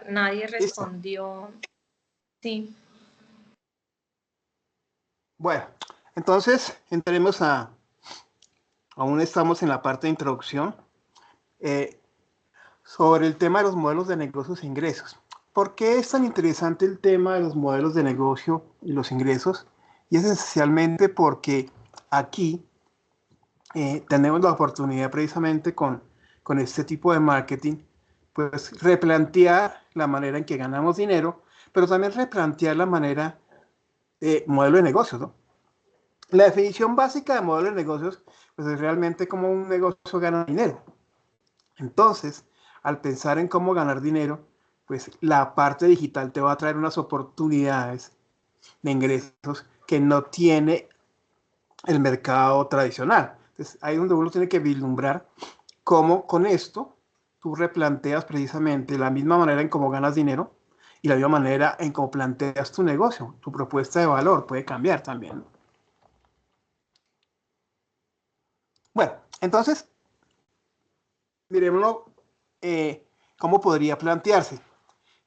Nadie Listo. respondió. Sí. Bueno, entonces entremos aún estamos en la parte de introducción, sobre el tema de los modelos de negocios e ingresos. ¿Por qué es tan interesante el tema de los modelos de negocio y los ingresos? Y es esencialmente porque aquí tenemos la oportunidad precisamente con este tipo de marketing, pues replantear la manera en que ganamos dinero, pero también replantear la manera de modelo de negocios, ¿no? La definición básica de modelo de negocios, pues es realmente cómo un negocio gana dinero. Entonces, al pensar en cómo ganar dinero, pues la parte digital te va a traer unas oportunidades de ingresos que no tiene el mercado tradicional. Entonces, ahí es donde uno tiene que vislumbrar cómo con esto tú replanteas precisamente la misma manera en cómo ganas dinero y la misma manera en cómo planteas tu negocio. Tu propuesta de valor puede cambiar también. Bueno, entonces, miremoslo cómo podría plantearse.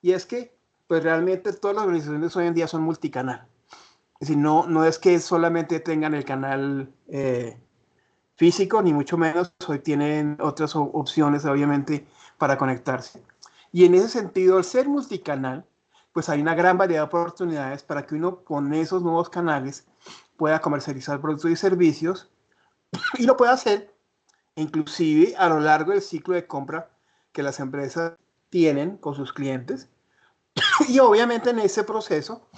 Y es que, pues realmente todas las organizaciones hoy en día son multicanal. Es decir, no es que solamente tengan el canal físico, ni mucho menos, hoy tienen otras opciones, obviamente, para conectarse. Y en ese sentido, al ser multicanal, pues hay una gran variedad de oportunidades para que uno con esos nuevos canales pueda comercializar productos y servicios y lo pueda hacer inclusive a lo largo del ciclo de compra que las empresas tienen con sus clientes. Y obviamente en ese proceso,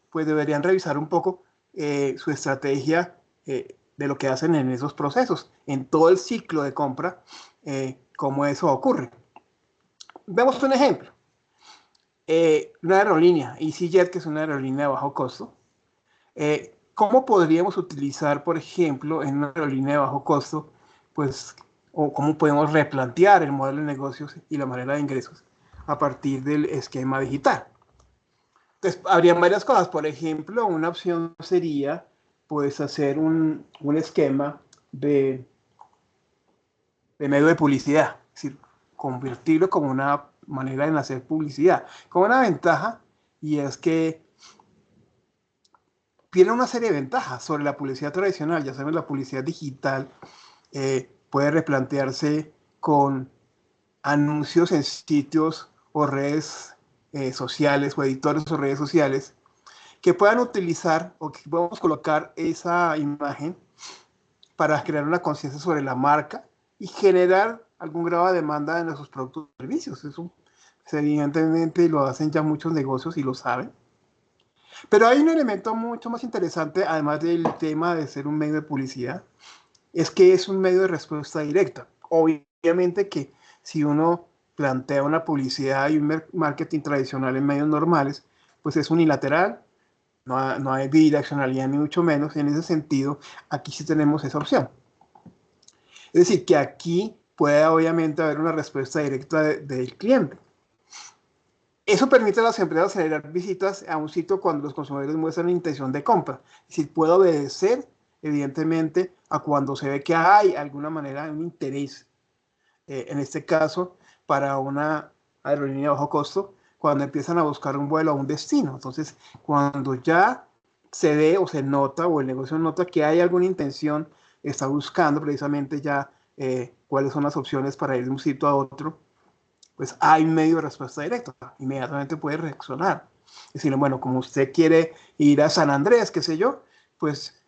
pues deberían revisar un poco su estrategia de lo que hacen en esos procesos, en todo el ciclo de compra, cómo eso ocurre. Vemos un ejemplo. Una aerolínea, EasyJet, que es una aerolínea de bajo costo. ¿Cómo podríamos utilizar, por ejemplo, en una aerolínea de bajo costo, pues, o cómo podemos replantear el modelo de negocios y la manera de ingresos a partir del esquema digital? Entonces, habrían varias cosas. Por ejemplo, una opción sería, pues, hacer un esquema de medio de publicidad. Es decir, convertirlo como una manera de hacer publicidad. Con una ventaja, y es que tiene una serie de ventajas sobre la publicidad tradicional. Ya sabemos, la publicidad digital puede replantearse con anuncios en sitios o redes sociales o editores o redes sociales que puedan utilizar o que podamos colocar esa imagen para crear una conciencia sobre la marca y generar algún grado de demanda de nuestros productos y servicios. Eso evidentemente lo hacen ya muchos negocios y lo saben. Pero hay un elemento mucho más interesante, además del tema de ser un medio de publicidad, es que es un medio de respuesta directa. Obviamente que si uno plantea una publicidad y un marketing tradicional en medios normales, pues es unilateral, no hay bidireccionalidad ni mucho menos. En ese sentido, aquí sí tenemos esa opción. Es decir, que aquí puede obviamente haber una respuesta directa del cliente. Eso permite a las empresas generar visitas a un sitio cuando los consumidores muestran intención de compra. Es decir, puede obedecer, evidentemente, a cuando se ve que hay alguna manera, un interés, en este caso, para una aerolínea de bajo costo, cuando empiezan a buscar un vuelo a un destino. Entonces, cuando ya se ve o se nota, o el negocio nota que hay alguna intención, está buscando precisamente ya cuáles son las opciones para ir de un sitio a otro, pues hay un medio de respuesta directa, inmediatamente puede reaccionar. Decirle, bueno, como usted quiere ir a San Andrés, qué sé yo, pues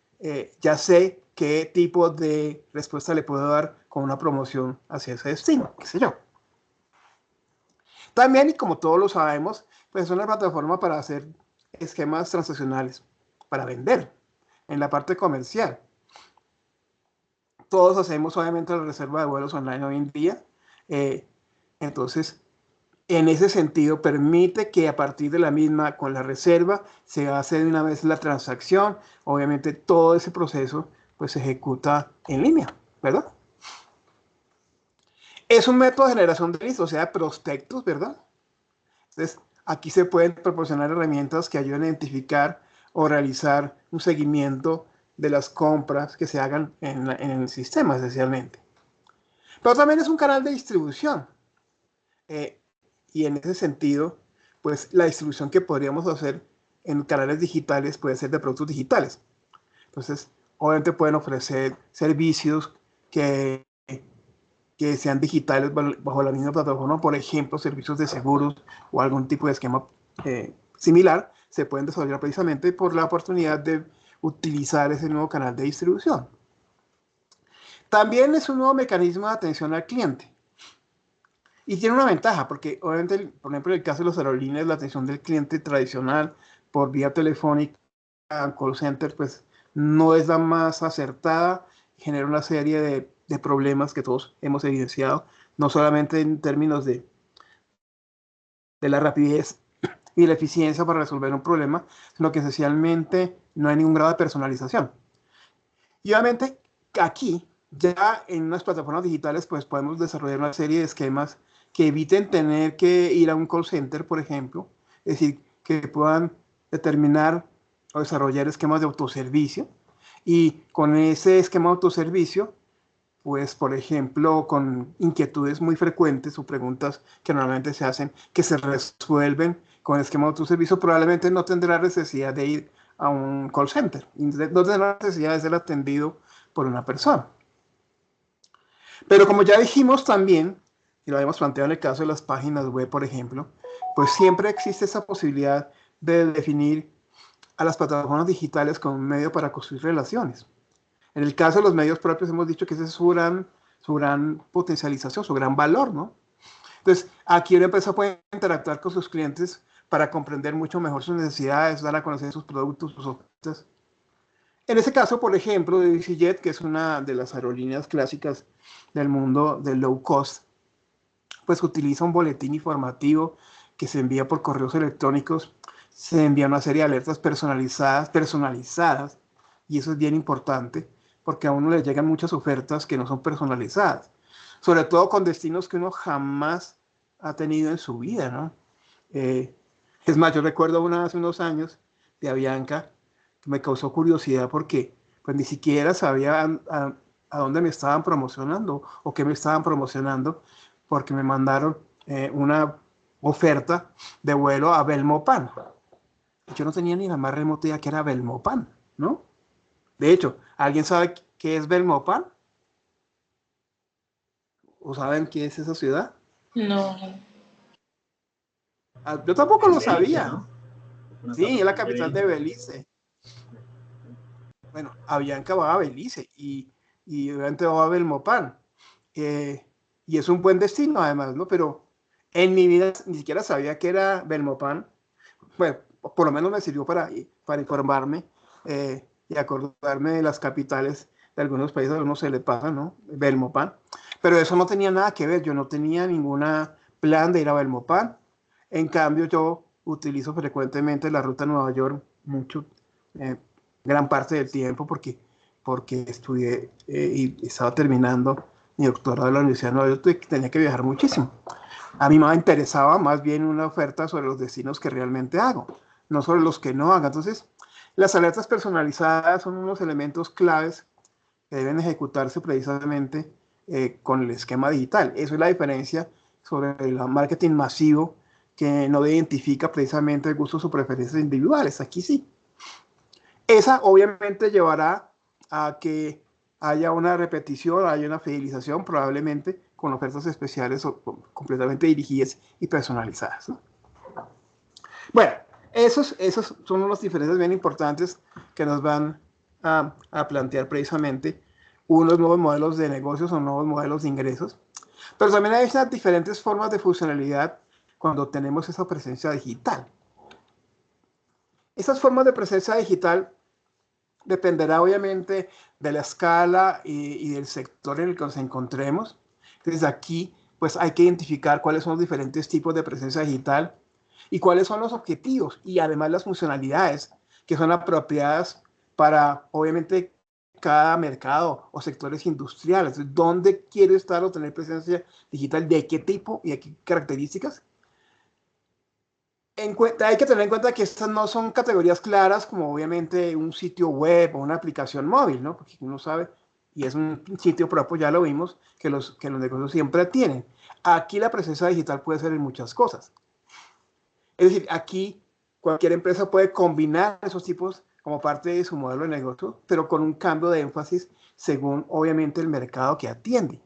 ya sé qué tipo de respuesta le puedo dar con una promoción hacia ese destino, qué sé yo. También, y como todos lo sabemos, pues es una plataforma para hacer esquemas transaccionales, para vender en la parte comercial. Todos hacemos obviamente la reserva de vuelos online hoy en día. Entonces, en ese sentido, permite que a partir de la misma, con la reserva, se hace de una vez la transacción. Obviamente, todo ese proceso pues, se ejecuta en línea, ¿verdad? Es un método de generación de leads, o sea, de prospectos, ¿verdad? Entonces, aquí se pueden proporcionar herramientas que ayuden a identificar o realizar un seguimiento de las compras que se hagan en el sistema, esencialmente. Pero también es un canal de distribución. y en ese sentido, pues la distribución que podríamos hacer en canales digitales puede ser de productos digitales. Entonces, obviamente pueden ofrecer servicios que, que sean digitales bajo la misma plataforma, por ejemplo, servicios de seguros o algún tipo de esquema similar, se pueden desarrollar precisamente por la oportunidad de utilizar ese nuevo canal de distribución. También es un nuevo mecanismo de atención al cliente. Y tiene una ventaja, porque obviamente, por ejemplo, en el caso de los aerolíneas, la atención del cliente tradicional por vía telefónica, call center, pues no es la más acertada, genera una serie de problemas que todos hemos evidenciado, no solamente en términos de la rapidez y la eficiencia para resolver un problema, sino que esencialmente no hay ningún grado de personalización. Y obviamente aquí, ya en unas plataformas digitales, pues podemos desarrollar una serie de esquemas que eviten tener que ir a un call center, por ejemplo, es decir, que puedan determinar o desarrollar esquemas de autoservicio. Y con ese esquema de autoservicio, pues, por ejemplo, con inquietudes muy frecuentes o preguntas que normalmente se hacen, que se resuelven con el esquema de autoservicio, probablemente no tendrá necesidad de ir a un call center, no tendrá necesidad de ser atendido por una persona. Pero como ya dijimos también, y lo habíamos planteado en el caso de las páginas web, por ejemplo, pues siempre existe esa posibilidad de definir a las plataformas digitales como un medio para construir relaciones. En el caso de los medios propios hemos dicho que ese es su gran potencialización, su gran valor, ¿no? Entonces, aquí una empresa puede interactuar con sus clientes para comprender mucho mejor sus necesidades, dar a conocer sus productos, sus ofertas. En ese caso, por ejemplo, de EasyJet, que es una de las aerolíneas clásicas del mundo del low cost, pues utiliza un boletín informativo que se envía por correos electrónicos, se envía una serie de alertas personalizadas, y eso es bien importante, porque a uno le llegan muchas ofertas que no son personalizadas, sobre todo con destinos que uno jamás ha tenido en su vida, ¿no? Eh, es más, yo recuerdo una hace unos años de Avianca que me causó curiosidad porque pues ni siquiera sabía a dónde me estaban promocionando o qué me estaban promocionando, porque me mandaron una oferta de vuelo a Belmopan. Yo no tenía ni la más remota idea que era Belmopan, ¿no? De hecho, ¿alguien sabe qué es Belmopan? ¿O saben qué es esa ciudad? No. Yo tampoco En lo Belice, sabía. ¿no? Es una Sí, es la capital de capital de Belice. Belice. Bueno, Avianca va a Belice y obviamente va a Belmopan. Eh, y es un buen destino además, ¿no? Pero en mi vida ni siquiera sabía que era Belmopan. Bueno, por lo menos me sirvió para informarme y acordarme de las capitales de algunos países a uno se le pasa, ¿no? Belmopan. Pero eso no tenía nada que ver, yo no tenía ninguna plan de ir a Belmopan. En cambio, yo utilizo frecuentemente la ruta Nueva York mucho, eh, gran parte del tiempo porque estudié y estaba terminando mi doctorado en la Universidad de Nueva York y tenía que viajar muchísimo. A mí me interesaba más bien una oferta sobre los destinos que realmente hago, no sobre los que no hago. Entonces, las alertas personalizadas son unos elementos claves que deben ejecutarse precisamente con el esquema digital. Eso es la diferencia sobre el marketing masivo que no identifica precisamente gustos o preferencias individuales. Aquí sí. Esa obviamente llevará a que haya una repetición, haya una fidelización, probablemente con ofertas especiales o completamente dirigidas y personalizadas, ¿no? Bueno, esos son unas diferencias bien importantes que nos van a plantear precisamente unos nuevos modelos de negocios o nuevos modelos de ingresos. Pero también hay estas diferentes formas de funcionalidad cuando tenemos esa presencia digital. Esas formas de presencia digital dependerá obviamente de la escala y del sector en el que nos encontremos. Entonces aquí pues hay que identificar cuáles son los diferentes tipos de presencia digital y cuáles son los objetivos y además las funcionalidades que son apropiadas para obviamente cada mercado o sectores industriales. ¿Dónde quiere estar o tener presencia digital? ¿De qué tipo y de qué características? Hay que tener en cuenta que estas no son categorías claras como obviamente un sitio web o una aplicación móvil, ¿no? Porque uno sabe, y es un sitio propio, ya lo vimos, que los negocios siempre tienen. Aquí la presencia digital puede ser en muchas cosas. Es decir, aquí cualquier empresa puede combinar esos tipos como parte de su modelo de negocio, pero con un cambio de énfasis según obviamente el mercado que atiende.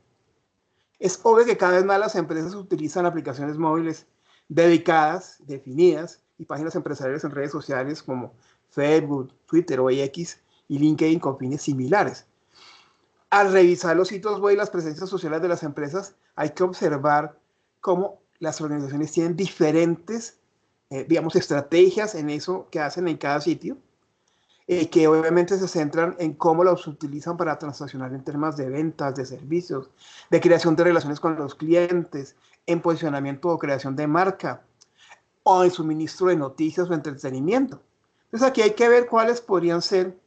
Es obvio que cada vez más las empresas utilizan aplicaciones móviles dedicadas, definidas, y páginas empresariales en redes sociales como Facebook, Twitter o X y LinkedIn con fines similares. Al revisar los sitios web y las presencias sociales de las empresas, hay que observar cómo las organizaciones tienen diferentes, digamos, estrategias en eso que hacen en cada sitio, que obviamente se centran en cómo los utilizan para transaccionar en temas de ventas, de servicios, de creación de relaciones con los clientes, en posicionamiento o creación de marca, o en suministro de noticias o entretenimiento. Entonces aquí hay que ver cuáles podrían ser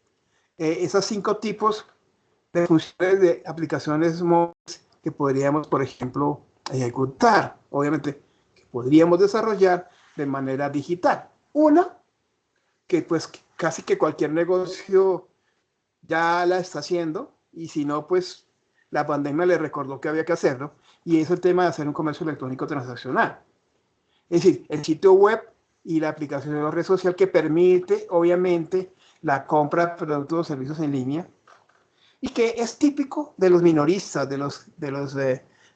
esos 5 tipos de funciones de aplicaciones móviles que podríamos, por ejemplo, ejecutar, obviamente, que podríamos desarrollar de manera digital. Una, que pues casi que cualquier negocio ya la está haciendo, y si no, pues la pandemia le recordó que había que hacerlo, y es el tema de hacer un comercio electrónico transaccional. Es decir, el sitio web y la aplicación de la red social que permite, obviamente, la compra de productos o servicios en línea, y que es típico de los minoristas, de los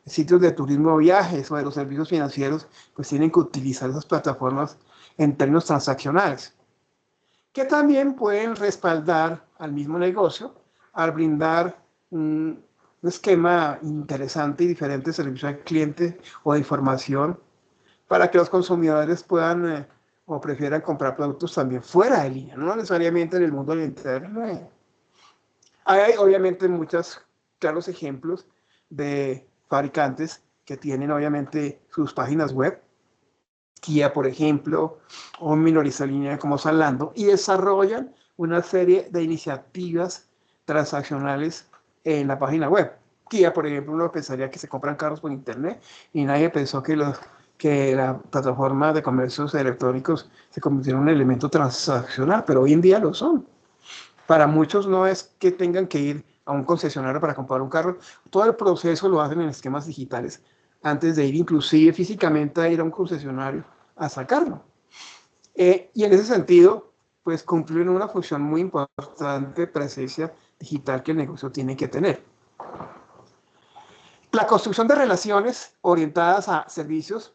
sitios de turismo o viajes o de los servicios financieros, pues tienen que utilizar esas plataformas en términos transaccionales, que también pueden respaldar al mismo negocio al brindar un esquema interesante y diferente de servicio al cliente o de información para que los consumidores puedan o prefieran comprar productos también fuera de línea, no necesariamente en el mundo del internet. Hay obviamente muchos claros ejemplos de fabricantes que tienen obviamente sus páginas web, Kia por ejemplo, o un minorista línea como Zalando, y desarrollan una serie de iniciativas transaccionales en la página web. Kia, por ejemplo, uno pensaría que se compran carros por internet y nadie pensó que la plataforma de comercios electrónicos se convirtiera en un elemento transaccional, pero hoy en día lo son. Para muchos no es que tengan que ir a un concesionario para comprar un carro, todo el proceso lo hacen en esquemas digitales antes de ir inclusive físicamente a ir a un concesionario a sacarlo. Y en ese sentido, pues cumplen una función muy importante de presencia digital que el negocio tiene que tener. La construcción de relaciones orientadas a servicios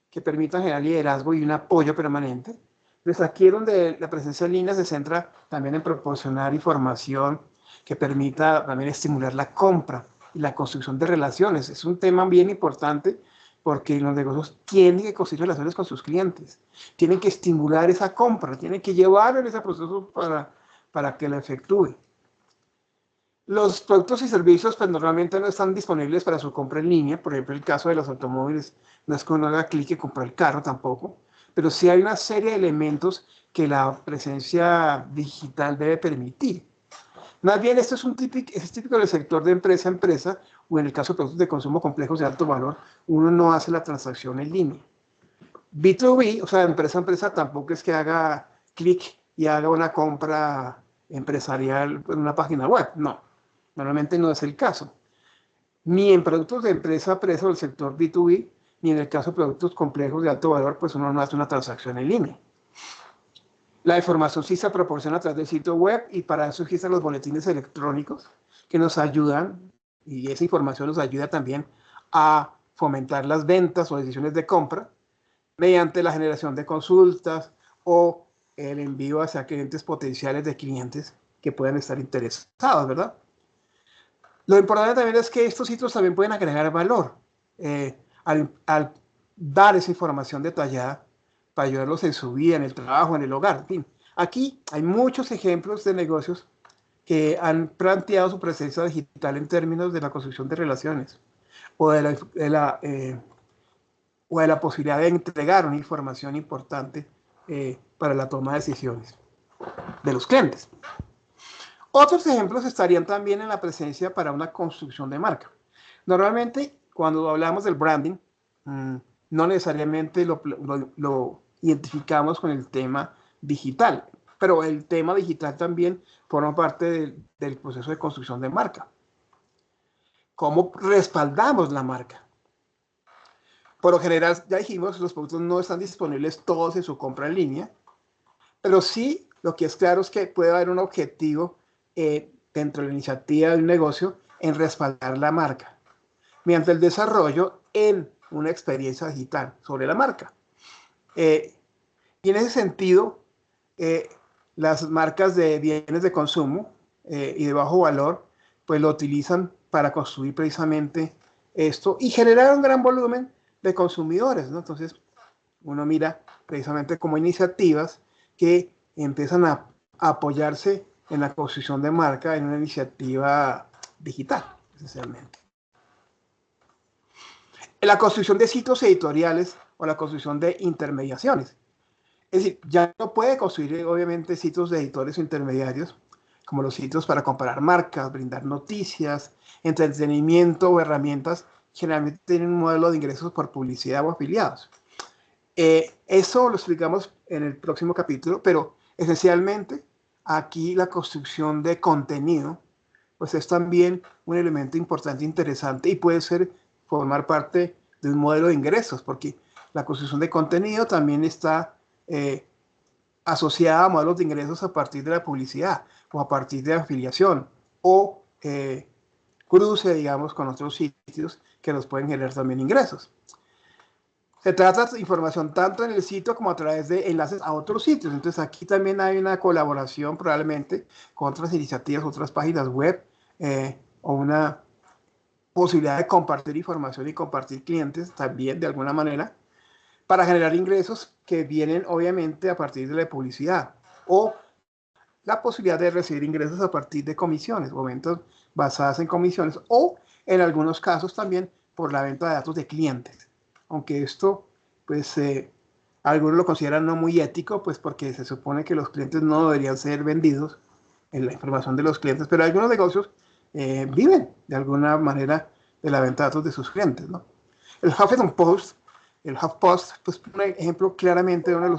que permitan generar liderazgo y un apoyo permanente. Pues aquí es donde la presencia en línea se centra también en proporcionar información que permita también estimular la compra y la construcción de relaciones. Es un tema bien importante porque los negocios tienen que construir relaciones con sus clientes, tienen que estimular esa compra, tienen que llevarlo en ese proceso para que lo efectúe. Los productos y servicios pues normalmente no están disponibles para su compra en línea. Por ejemplo, el caso de los automóviles, no es que uno haga clic y compre el carro tampoco, pero sí hay una serie de elementos que la presencia digital debe permitir. Más bien, esto es típico del sector de empresa a empresa, o en el caso de productos de consumo complejos de alto valor, uno no hace la transacción en línea. B2B, o sea, empresa a empresa, tampoco es que haga clic y haga una compra empresarial en una página web, no. Normalmente no es el caso. Ni en productos de empresa a empresa del sector B2B, ni en el caso de productos complejos de alto valor, pues uno no hace una transacción en línea. La información sí se proporciona a través del sitio web y para eso existen los boletines electrónicos que nos ayudan, y esa información nos ayuda también a fomentar las ventas o decisiones de compra mediante la generación de consultas o el envío hacia clientes potenciales de clientes que puedan estar interesados, ¿verdad? Lo importante también es que estos sitios también pueden agregar valor al dar esa información detallada para ayudarlos en su vida, en el trabajo, en el hogar. En fin, aquí hay muchos ejemplos de negocios que han planteado su presencia digital en términos de la construcción de relaciones o o de la posibilidad de entregar una información importante para la toma de decisiones de los clientes. Otros ejemplos estarían también en la presencia para una construcción de marca. Normalmente, cuando hablamos del branding, no necesariamente lo identificamos con el tema digital, pero el tema digital también forma parte del proceso de construcción de marca. ¿Cómo respaldamos la marca? Por lo general, ya dijimos, los productos no están disponibles todos en su compra en línea, pero sí lo que es claro es que puede haber un objetivo dentro de la iniciativa de un negocio en respaldar la marca, mediante el desarrollo en una experiencia digital sobre la marca. Y en ese sentido, las marcas de bienes de consumo y de bajo valor, pues lo utilizan para construir precisamente esto y generar un gran volumen de consumidores, ¿no? Entonces, uno mira precisamente como iniciativas que empiezan a apoyarse en la construcción de marca en una iniciativa digital, esencialmente. En la construcción de sitios editoriales o la construcción de intermediaciones. Es decir, ya no puede construir obviamente sitios de editores o intermediarios, como los sitios para comparar marcas, brindar noticias, entretenimiento o herramientas, generalmente tienen un modelo de ingresos por publicidad o afiliados. Eso lo explicamos en el próximo capítulo, pero esencialmente aquí la construcción de contenido pues es también un elemento importante, interesante y puede formar parte de un modelo de ingresos, porque la construcción de contenido también está asociada a modelos de ingresos a partir de la publicidad o a partir de afiliación o cruce, digamos, con otros sitios que nos pueden generar también ingresos. Se trata de información tanto en el sitio como a través de enlaces a otros sitios. Entonces aquí también hay una colaboración probablemente con otras iniciativas, otras páginas web o una posibilidad de compartir información y compartir clientes también de alguna manera para generar ingresos que vienen obviamente a partir de la publicidad o la posibilidad de recibir ingresos a partir de comisiones o ventas basadas en comisiones o en algunos casos también por la venta de datos de clientes. Aunque esto, pues, algunos lo consideran no muy ético, pues porque se supone que los clientes no deberían ser vendidos en la información de los clientes, pero algunos negocios viven de alguna manera de la venta de datos de sus clientes, ¿no? El Huffington Post, el HuffPost, pues un ejemplo claramente de uno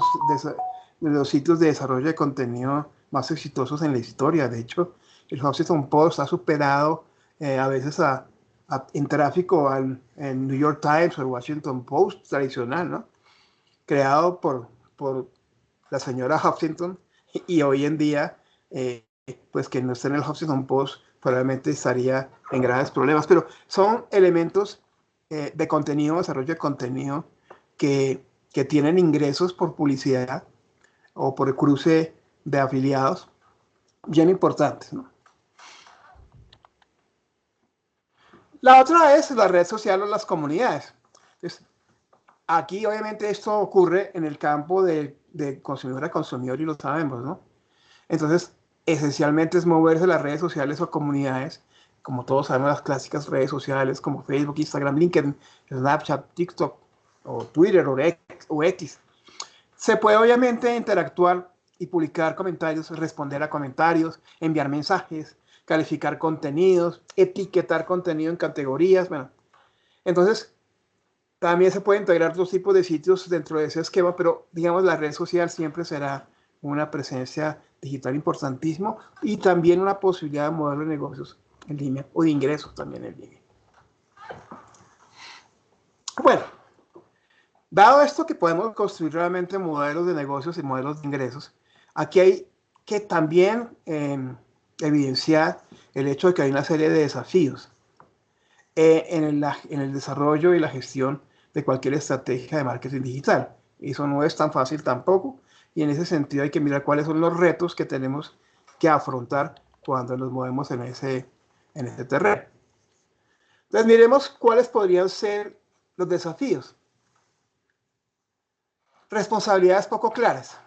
de los sitios de desarrollo de contenido más exitosos en la historia. De hecho, el Huffington Post ha superado a veces en tráfico en New York Times o el Washington Post tradicional, ¿no? Creado por la señora Huffington y hoy en día, pues que no esté en el Huffington Post probablemente estaría en graves problemas, pero son elementos de contenido, desarrollo de contenido que tienen ingresos por publicidad o por el cruce de afiliados bien importantes, ¿no? La otra es la red social o las comunidades. Entonces, aquí obviamente esto ocurre en el campo de consumidor a consumidor y lo sabemos, ¿no? Entonces, esencialmente es moverse las redes sociales o comunidades, como todos sabemos las clásicas redes sociales como Facebook, Instagram, LinkedIn, Snapchat, TikTok o Twitter o X. Se puede obviamente interactuar y publicar comentarios, responder a comentarios, enviar mensajes, calificar contenidos, etiquetar contenido en categorías. Bueno, entonces también se puede integrar dos tipos de sitios dentro de ese esquema, pero digamos la red social siempre será una presencia digital importantísimo y también una posibilidad de modelo de negocios en línea o de ingresos también en línea. Bueno, dado esto que podemos construir realmente modelos de negocios y modelos de ingresos, aquí hay que también evidenciar el hecho de que hay una serie de desafíos en el desarrollo y la gestión de cualquier estrategia de marketing digital. Eso no es tan fácil tampoco, y en ese sentido hay que mirar cuáles son los retos que tenemos que afrontar cuando nos movemos en ese terreno. Entonces miremos cuáles podrían ser los desafíos. Responsabilidades poco claras.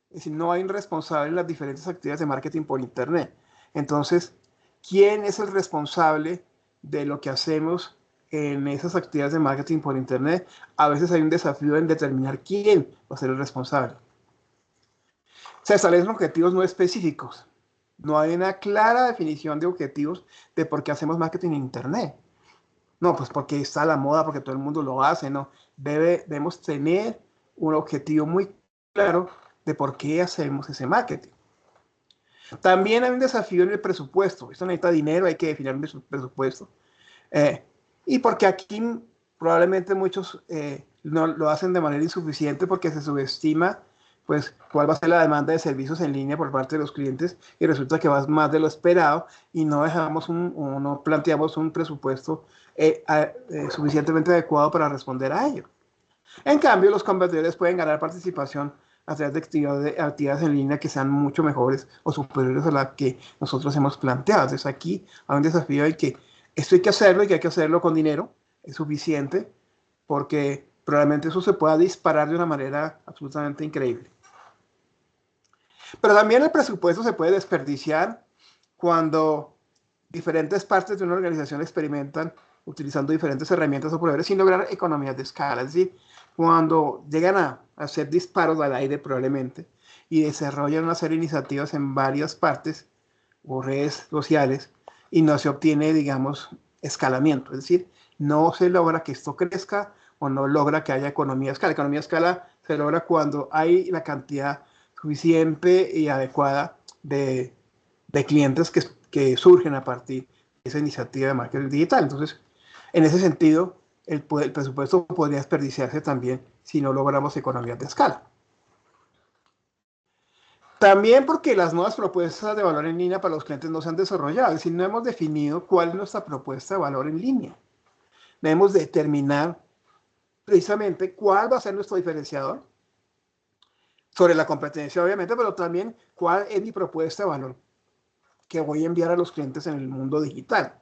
Es decir, no hay un responsable en las diferentes actividades de marketing por Internet. Entonces, ¿quién es el responsable de lo que hacemos en esas actividades de marketing por Internet? A veces hay un desafío en determinar quién va a ser el responsable. Se establecen objetivos no específicos. No hay una clara definición de objetivos de por qué hacemos marketing en Internet. No, pues porque está a la moda, porque todo el mundo lo hace, ¿no? Debemos tener un objetivo muy claro de por qué hacemos ese marketing. También hay un desafío en el presupuesto. Esto necesita dinero, hay que definir un presupuesto. Y porque aquí probablemente muchos no lo hacen de manera insuficiente porque se subestima pues cuál va a ser la demanda de servicios en línea por parte de los clientes y resulta que va más de lo esperado y no dejamos o no planteamos un presupuesto suficientemente adecuado para responder a ello. En cambio, los competidores pueden ganar participación a través de actividades en línea que sean mucho mejores o superiores a las que nosotros hemos planteado. Entonces aquí hay un desafío de que esto hay que hacerlo y que hay que hacerlo con dinero, es suficiente, porque probablemente eso se pueda disparar de una manera absolutamente increíble. Pero también el presupuesto se puede desperdiciar cuando diferentes partes de una organización experimentan utilizando diferentes herramientas o proveedores sin lograr economías de escala. Es decir, cuando llegan a hacer disparos al aire probablemente y desarrollan una serie de iniciativas en varias partes o redes sociales y no se obtiene, digamos, escalamiento. Es decir, no se logra que esto crezca o no logra que haya economía de escala. Economía de escala se logra cuando hay la cantidad suficiente y adecuada de clientes que surgen a partir de esa iniciativa de marketing digital. Entonces, en ese sentido, el presupuesto podría desperdiciarse también si no logramos economías de escala. También porque las nuevas propuestas de valor en línea para los clientes no se han desarrollado, es decir, no hemos definido cuál es nuestra propuesta de valor en línea. Debemos determinar precisamente cuál va a ser nuestro diferenciador sobre la competencia, obviamente, pero también cuál es mi propuesta de valor que voy a enviar a los clientes en el mundo digital.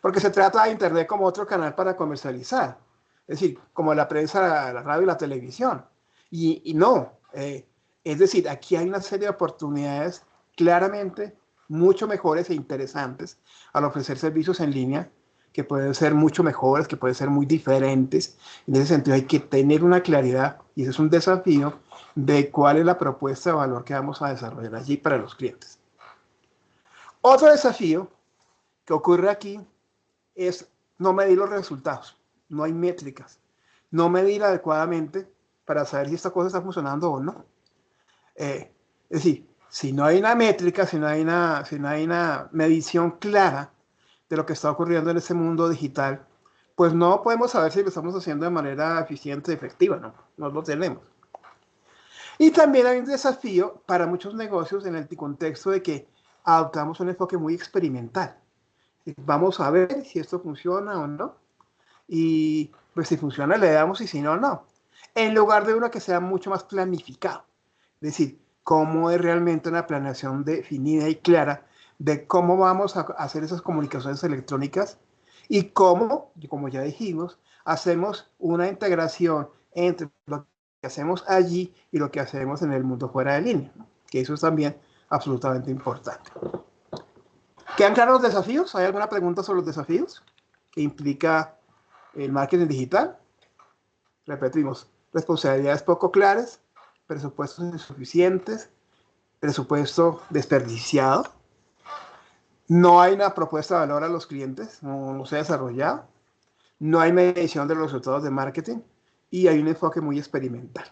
Porque se trata de Internet como otro canal para comercializar, es decir, como la prensa, la radio y la televisión. Y no, es decir, aquí hay una serie de oportunidades claramente mucho mejores e interesantes al ofrecer servicios en línea que pueden ser mucho mejores, que pueden ser muy diferentes. En ese sentido hay que tener una claridad, y ese es un desafío, de cuál es la propuesta de valor que vamos a desarrollar allí para los clientes. Otro desafío que ocurre aquí es no medir los resultados, no hay métricas, no medir adecuadamente para saber si esta cosa está funcionando o no. Es decir, si no hay una métrica, si no hay una medición clara de lo que está ocurriendo en este mundo digital, pues no podemos saber si lo estamos haciendo de manera eficiente y efectiva, no lo tenemos. Y también hay un desafío para muchos negocios en el contexto de que adoptamos un enfoque muy experimental. Vamos a ver si esto funciona o no. Y pues si funciona le damos y si no, no. En lugar de uno que sea mucho más planificado. Es decir, cómo es realmente una planeación definida y clara de cómo vamos a hacer esas comunicaciones electrónicas y cómo, como ya dijimos, hacemos una integración entre lo que hacemos allí y lo que hacemos en el mundo fuera de línea, ¿no? Que eso es también absolutamente importante. ¿Quedan claros los desafíos? ¿Hay alguna pregunta sobre los desafíos que implica el marketing digital? Repetimos, responsabilidades poco claras, presupuestos insuficientes, presupuesto desperdiciado, no hay una propuesta de valor a los clientes, no se ha desarrollado, no hay medición de los resultados de marketing y hay un enfoque muy experimental.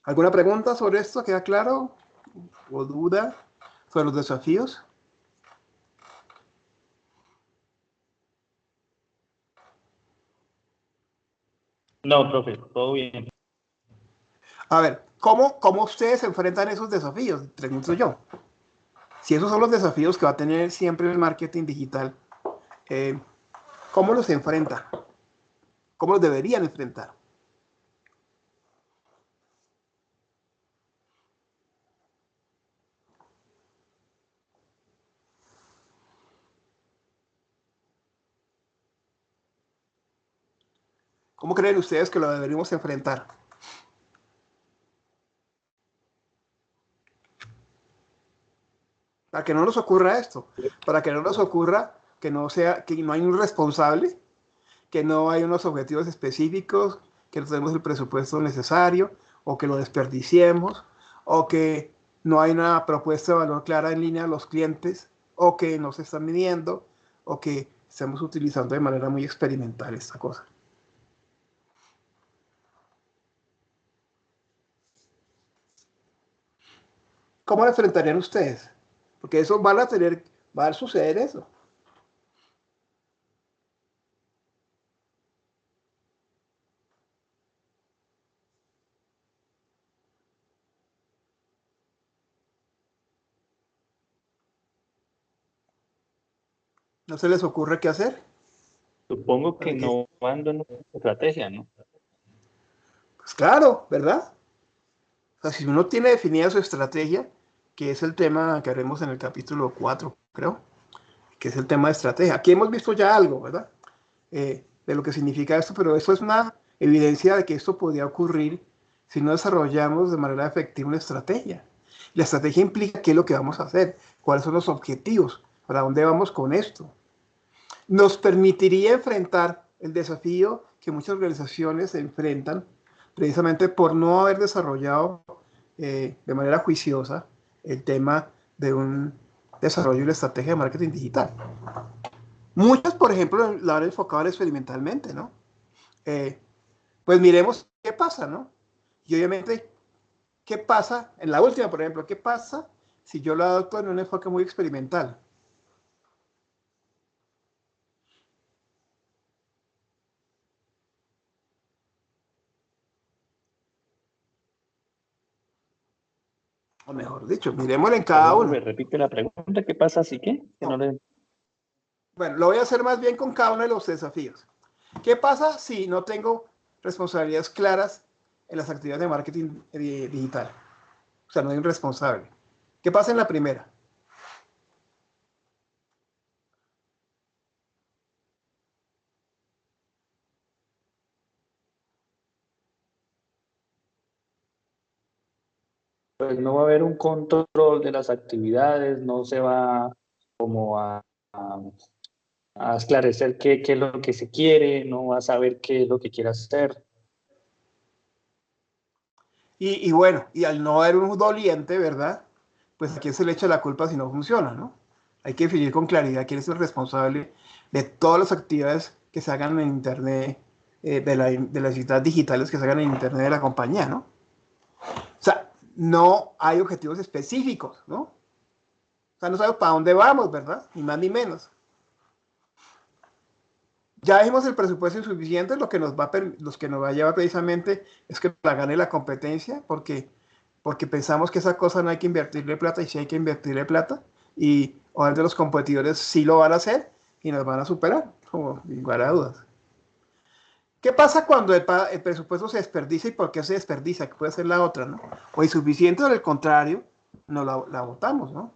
¿Alguna pregunta sobre esto? ¿Queda claro? ¿O duda sobre los desafíos? No, profe, todo bien. A ver, ¿cómo ustedes se enfrentan esos desafíos? Pregunto yo. Si esos son los desafíos que va a tener siempre el marketing digital, eh, ¿cómo los enfrenta? ¿Cómo los deberían enfrentar? ¿Cómo creen ustedes que lo deberíamos enfrentar? Para que no nos ocurra esto, para que no nos ocurra que no hay un responsable, que no hay unos objetivos específicos, que no tenemos el presupuesto necesario, o que lo desperdiciemos, o que no hay una propuesta de valor clara en línea a los clientes, o que no se están midiendo, o que estamos utilizando de manera muy experimental esta cosa. ¿Cómo lo enfrentarían ustedes? Porque eso va a suceder eso. ¿No se les ocurre qué hacer? Supongo que Para que- no van nuestra estrategia, ¿no? Pues claro, ¿verdad? O sea, si uno tiene definida su estrategia, que es el tema que haremos en el capítulo 4, creo, que es el tema de estrategia. Aquí hemos visto ya algo, ¿verdad? De lo que significa esto, pero eso es una evidencia de que esto podría ocurrir si no desarrollamos de manera efectiva una estrategia. La estrategia implica qué es lo que vamos a hacer, cuáles son los objetivos, para dónde vamos con esto. Nos permitiría enfrentar el desafío que muchas organizaciones se enfrentan precisamente por no haber desarrollado de manera juiciosa el tema de un desarrollo y una estrategia de marketing digital. Muchas, por ejemplo, la han enfocado experimentalmente, ¿no? Eh, pues miremos qué pasa, ¿no? Y obviamente, ¿qué pasa? En la última, por ejemplo, ¿qué pasa si yo lo adopto en un enfoque muy experimental? O mejor dicho, miremoslo en cada Perdón, uno. profe, repite la pregunta. ¿Qué pasa si qué? Que no No. le... Bueno, lo voy a hacer más bien con cada uno de los desafíos. ¿Qué pasa si no tengo responsabilidades claras en las actividades de marketing digital? O sea, no hay un responsable. ¿Qué pasa en la primera? Pues no va a haber un control de las actividades, no se va como a- a esclarecer qué es lo que se quiere, no va a saber qué es lo que quiere hacer. Y bueno, y al no haber un doliente, ¿verdad? Pues a quién se le echa la culpa si no funciona, ¿no? Hay que definir con claridad quién es el responsable de todas las actividades que se hagan en Internet, de las actividades digitales que se hagan en Internet de la compañía, ¿no? O sea, no hay objetivos específicos, ¿no? O sea, no sabemos para dónde vamos, ¿verdad? Ni más ni menos. Ya dijimos el presupuesto insuficiente, lo que nos va a llevar precisamente es que la gane la competencia, porque pensamos que esa cosa no hay que invertirle plata y sí hay que invertirle plata, y obviamente los competidores sí lo van a hacer y nos van a superar, como sin lugar a dudas. ¿Qué pasa cuando el presupuesto se desperdicia y por qué se desperdicia? Que puede ser la otra, ¿no? O insuficiente o del contrario, no la votamos, ¿no?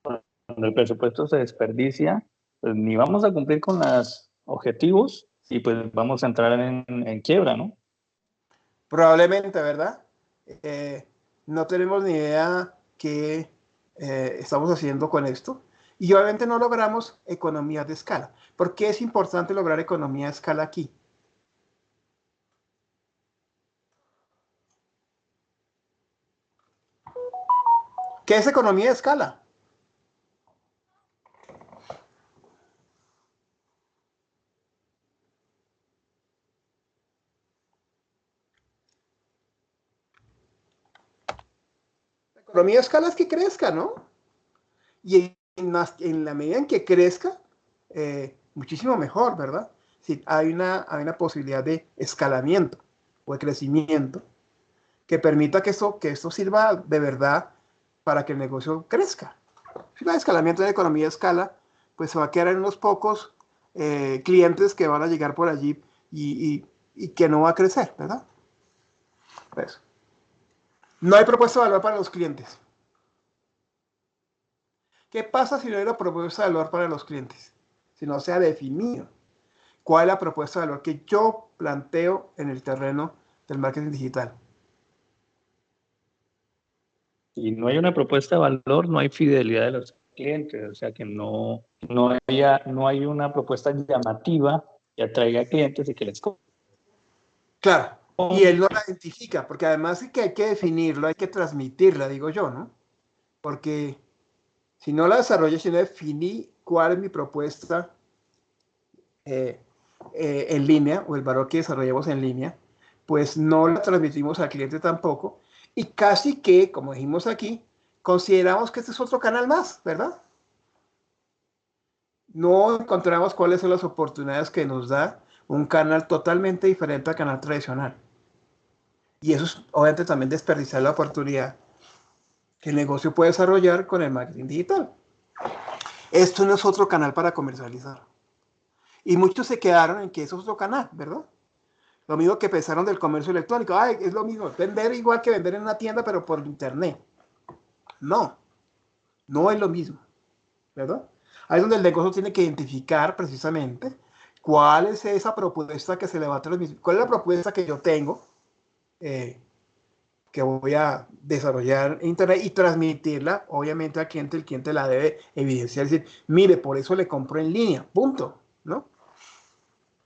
Cuando el presupuesto se desperdicia, pues ni vamos a cumplir con los objetivos y pues vamos a entrar en quiebra, ¿no? Probablemente, ¿verdad? No tenemos ni idea qué estamos haciendo con esto. Y obviamente no logramos economía de escala. ¿Por qué es importante lograr economía de escala aquí? ¿Qué es economía de escala? Economía de escala es que crezca, ¿no? Y en la medida en que crezca, muchísimo mejor, ¿verdad? Sí, hay una posibilidad de escalamiento o de crecimiento que permita que esto sirva de verdad para que el negocio crezca. Si no hay escalamiento de economía de escala, pues se va a quedar en unos pocos clientes que van a llegar por allí y que no va a crecer, ¿verdad? Pues, no hay propuesta de valor para los clientes. ¿Qué pasa si no hay una propuesta de valor para los clientes? Si no se ha definido cuál es la propuesta de valor que yo planteo en el terreno del marketing digital. Y no hay una propuesta de valor, no hay fidelidad de los clientes, o sea que no hay una propuesta llamativa que atraiga clientes y que les Claro, y compren. él no la identifica, porque además es que hay que definirlo, hay que transmitirla, digo yo, ¿no? Porque si no la desarrollé, si no definí cuál es mi propuesta eh, en línea o el valor que desarrollamos en línea, pues no la transmitimos al cliente tampoco. Y casi que, como dijimos aquí, consideramos que este es otro canal más, ¿verdad? No encontramos cuáles son las oportunidades que nos da un canal totalmente diferente al canal tradicional. Y eso es obviamente también desperdiciar la oportunidad que el negocio puede desarrollar con el marketing digital. Esto no es otro canal para comercializar. Y muchos se quedaron en que eso es otro canal, ¿verdad? Lo mismo que pensaron del comercio electrónico. Ay, es lo mismo, vender igual que vender en una tienda, pero por internet. No, no es lo mismo, ¿verdad? Ahí es donde el negocio tiene que identificar precisamente cuál es esa propuesta que se le va a transmitir, cuál es la propuesta que yo tengo, eh, que voy a desarrollar en internet y transmitirla, obviamente, al cliente. El cliente la debe evidenciar, decir, mire, por eso le compro en línea, punto, ¿no?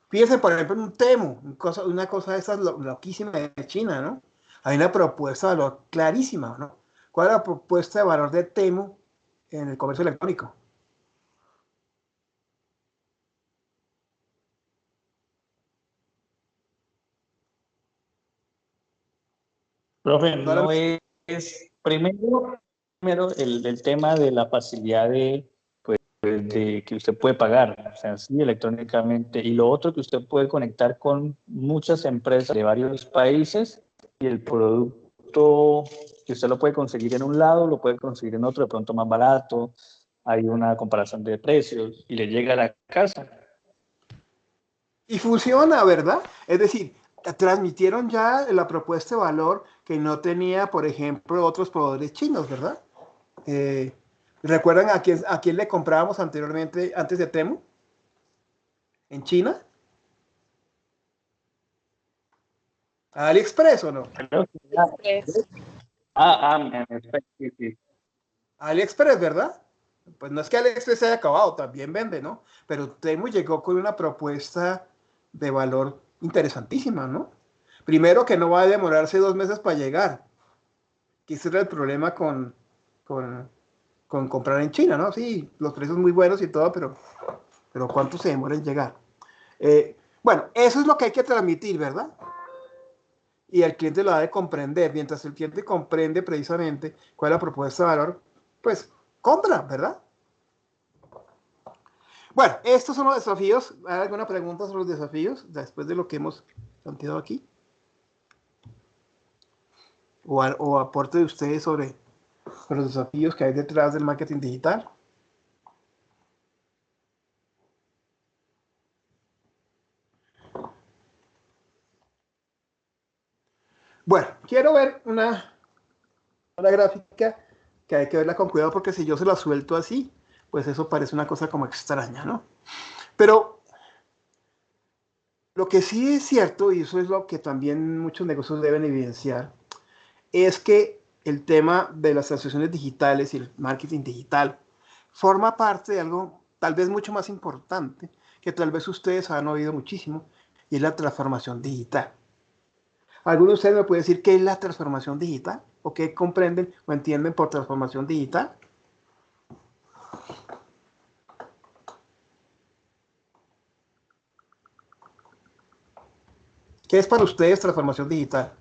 Fíjense, por ejemplo, en un Temu, una cosa de esas loquísima de China, ¿no? Hay una propuesta de valor clarísima, ¿no? ¿Cuál es la propuesta de valor de Temu en el comercio electrónico? Profe, No la- no es primero el tema de la facilidad de que usted puede pagar, o sea, sí, electrónicamente, y lo otro que usted puede conectar con muchas empresas de varios países y el producto que usted lo puede conseguir en un lado, lo puede conseguir en otro, de pronto más barato, hay una comparación de precios y le llega a la casa. Y funciona, ¿verdad? Es decir, transmitieron ya la propuesta de valor que no tenía, por ejemplo, otros proveedores chinos, ¿verdad? Eh, ¿Recuerdan a quién le comprábamos anteriormente, antes de Temu? ¿En China? ¿A AliExpress o no? Creo que Express. sí, sí. AliExpress, ¿verdad? Pues no es que AliExpress se haya acabado, también vende, ¿no? Pero Temu llegó con una propuesta de valor interesantísima, ¿no? Primero, que no va a demorarse 2 meses para llegar, que ese era el problema con, con comprar en China, ¿no? Sí, los precios muy buenos y todo, pero ¿cuánto se demora en llegar? Bueno, eso es lo que hay que transmitir, ¿verdad? Y el cliente lo ha de comprender. Mientras el cliente comprende precisamente cuál es la propuesta de valor, pues compra, ¿verdad? Bueno, estos son los desafíos. ¿Hay alguna pregunta sobre los desafíos después de lo que hemos planteado aquí? O aporte de ustedes sobre los desafíos que hay detrás del marketing digital. Bueno, quiero ver una gráfica que hay que verla con cuidado, porque si yo se la suelto así, pues eso parece una cosa como extraña, ¿no? Pero lo que sí es cierto, y eso es lo que también muchos negocios deben evidenciar, es que el tema de las transacciones digitales y el marketing digital forma parte de algo tal vez mucho más importante, que tal vez ustedes han oído muchísimo, y es la transformación digital. ¿Alguno de ustedes me puede decir qué es la transformación digital? ¿O qué comprenden o entienden por transformación digital? ¿Qué es para ustedes transformación digital?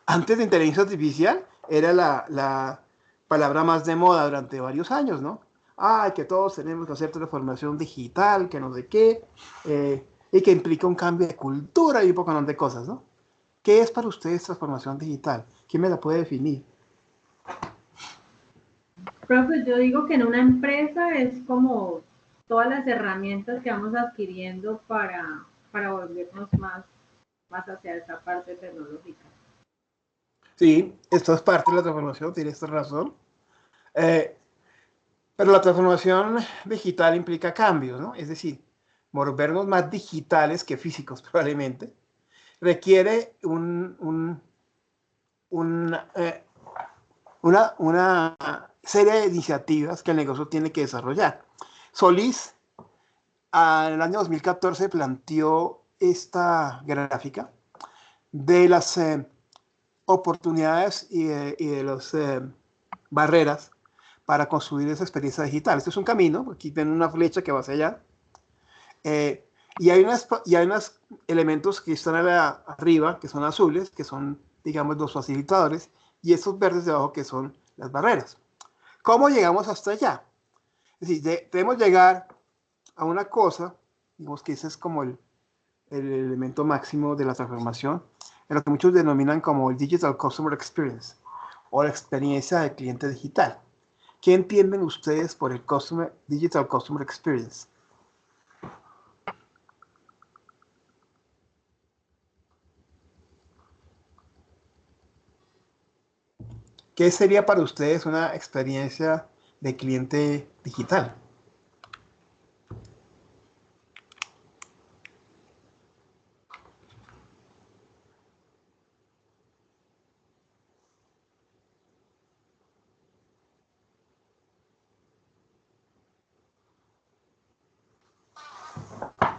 Antes de inteligencia artificial, era la palabra más de moda durante varios años, ¿no? Ay, que todos tenemos que hacer transformación digital, que no sé qué, y que implica un cambio de cultura y un poco de cosas, ¿no? ¿Qué es para ustedes transformación digital? ¿Quién me la puede definir? Profe, yo digo que en una empresa es como todas las herramientas que vamos adquiriendo para volvernos más hacia esa parte tecnológica. Sí, esto es parte de la transformación, tienes razón. Eh, pero la transformación digital implica cambios, ¿no? Es decir, volvernos más digitales que físicos probablemente, requiere un, una serie de iniciativas que el negocio tiene que desarrollar. Solís, en el año 2014, planteó esta gráfica de las oportunidades y de las barreras para construir esa experiencia digital. Este es un camino, aquí tienen una flecha que va hacia allá, y hay unos elementos que están arriba, que son azules, que son, digamos, los facilitadores, y esos verdes de abajo que son las barreras. ¿Cómo llegamos hasta allá? Es decir, debemos llegar a una cosa, digamos que ese es como el elemento máximo de la transformación, en lo que muchos denominan como el Digital Customer Experience, o la experiencia de cliente digital. ¿Qué entienden ustedes por el Digital Customer Experience? ¿Qué sería para ustedes una experiencia de cliente digital?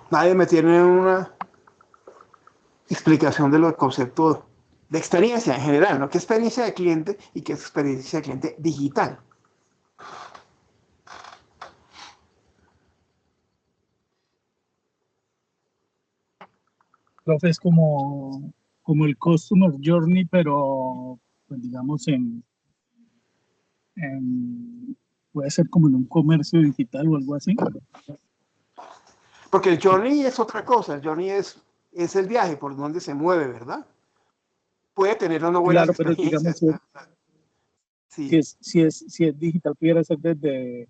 Nadie me tiene una explicación de los conceptos de experiencia en general, ¿no? ¿Qué experiencia de cliente y qué es experiencia de cliente digital? Profe, es como el Customer Journey, pero pues, digamos puede ser como en un comercio digital o algo así. Porque el journey es otra cosa, el journey es el viaje por donde se mueve, ¿verdad? Puede tener unas buenas Claro, pero digamos, experiencias. Sí. si es digital, pudiera ser desde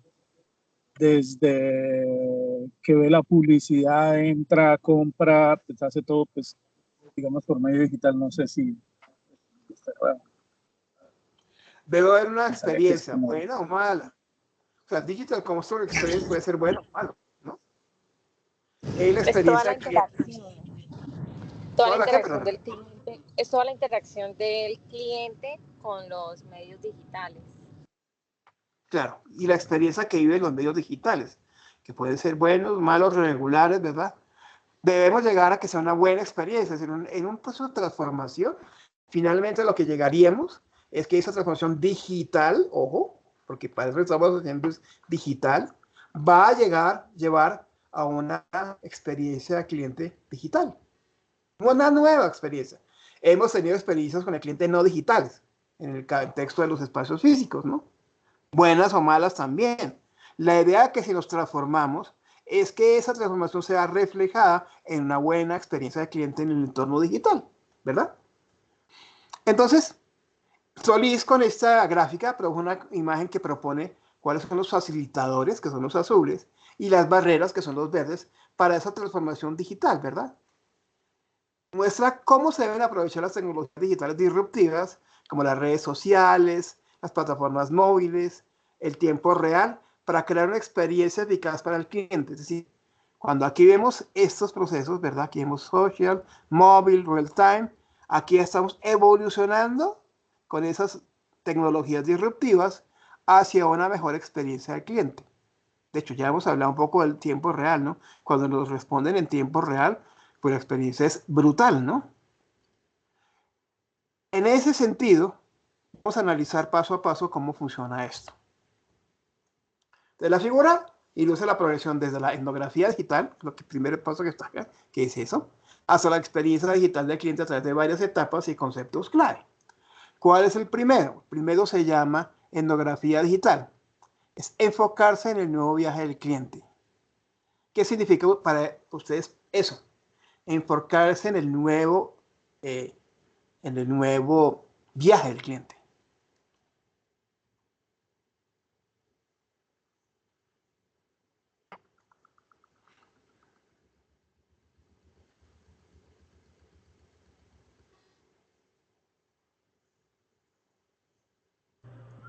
que ve la publicidad, entra, compra, pues hace todo, pues, digamos, por medio digital. No sé si bueno, Debe haber una pensaría que es experiencia, como- buena o mala. O sea, Digital Customer Experience puede ser bueno o malo, ¿no? Es la Es toda experiencia la del cliente. interacción. Toda la ¿Toda la qué, interacción perdón? del cliente. Es toda la interacción del cliente con los medios digitales. Claro, y la experiencia que viven los medios digitales, que pueden ser buenos, malos, regulares, ¿verdad? Debemos llegar a que sea una buena experiencia, es decir, en un proceso de transformación, finalmente lo que llegaríamos es que esa transformación digital, ojo, porque para eso estamos haciendo es digital, va a llevar a una experiencia de cliente digital, una nueva experiencia. Hemos tenido experiencias con el cliente no digitales, en el contexto de los espacios físicos, ¿no? Buenas o malas también. La idea que si nos transformamos es que esa transformación sea reflejada en una buena experiencia de cliente en el entorno digital, ¿verdad? Entonces, Solís con esta gráfica produjo una imagen que propone cuáles son los facilitadores, que son los azules, y las barreras, que son los verdes, para esa transformación digital, ¿verdad? Muestra cómo se deben aprovechar las tecnologías digitales disruptivas, como las redes sociales, las plataformas móviles, el tiempo real, para crear una experiencia eficaz para el cliente. Es decir, cuando aquí vemos estos procesos, ¿verdad? Aquí vemos social, móvil, real time, aquí estamos evolucionando con esas tecnologías disruptivas hacia una mejor experiencia del cliente. De hecho, ya hemos hablado un poco del tiempo real, ¿no? Cuando nos responden en tiempo real, pues la experiencia es brutal, ¿no? En ese sentido, vamos a analizar paso a paso cómo funciona esto. De la figura ilustra la progresión desde la etnografía digital, lo que primer paso que está acá, que es eso, hasta la experiencia digital del cliente a través de varias etapas y conceptos clave. ¿Cuál es el primero? El primero se llama etnografía digital. Es enfocarse en el nuevo viaje del cliente. ¿Qué significa para ustedes eso? Enfocarse en el nuevo viaje del cliente.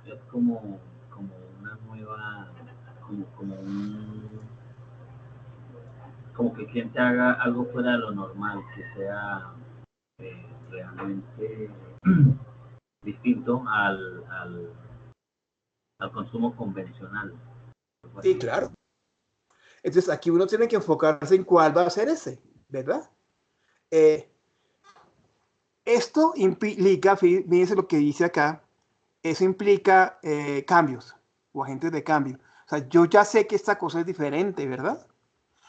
Es como una nueva, como que el cliente haga algo fuera de lo normal, que sea realmente distinto al consumo convencional. Sí, claro. Entonces aquí uno tiene que enfocarse en cuál va a ser ese, ¿verdad? Esto implica, fíjense lo que dice acá, eso implica cambios o agentes de cambio. O sea, yo ya sé que esta cosa es diferente, ¿verdad?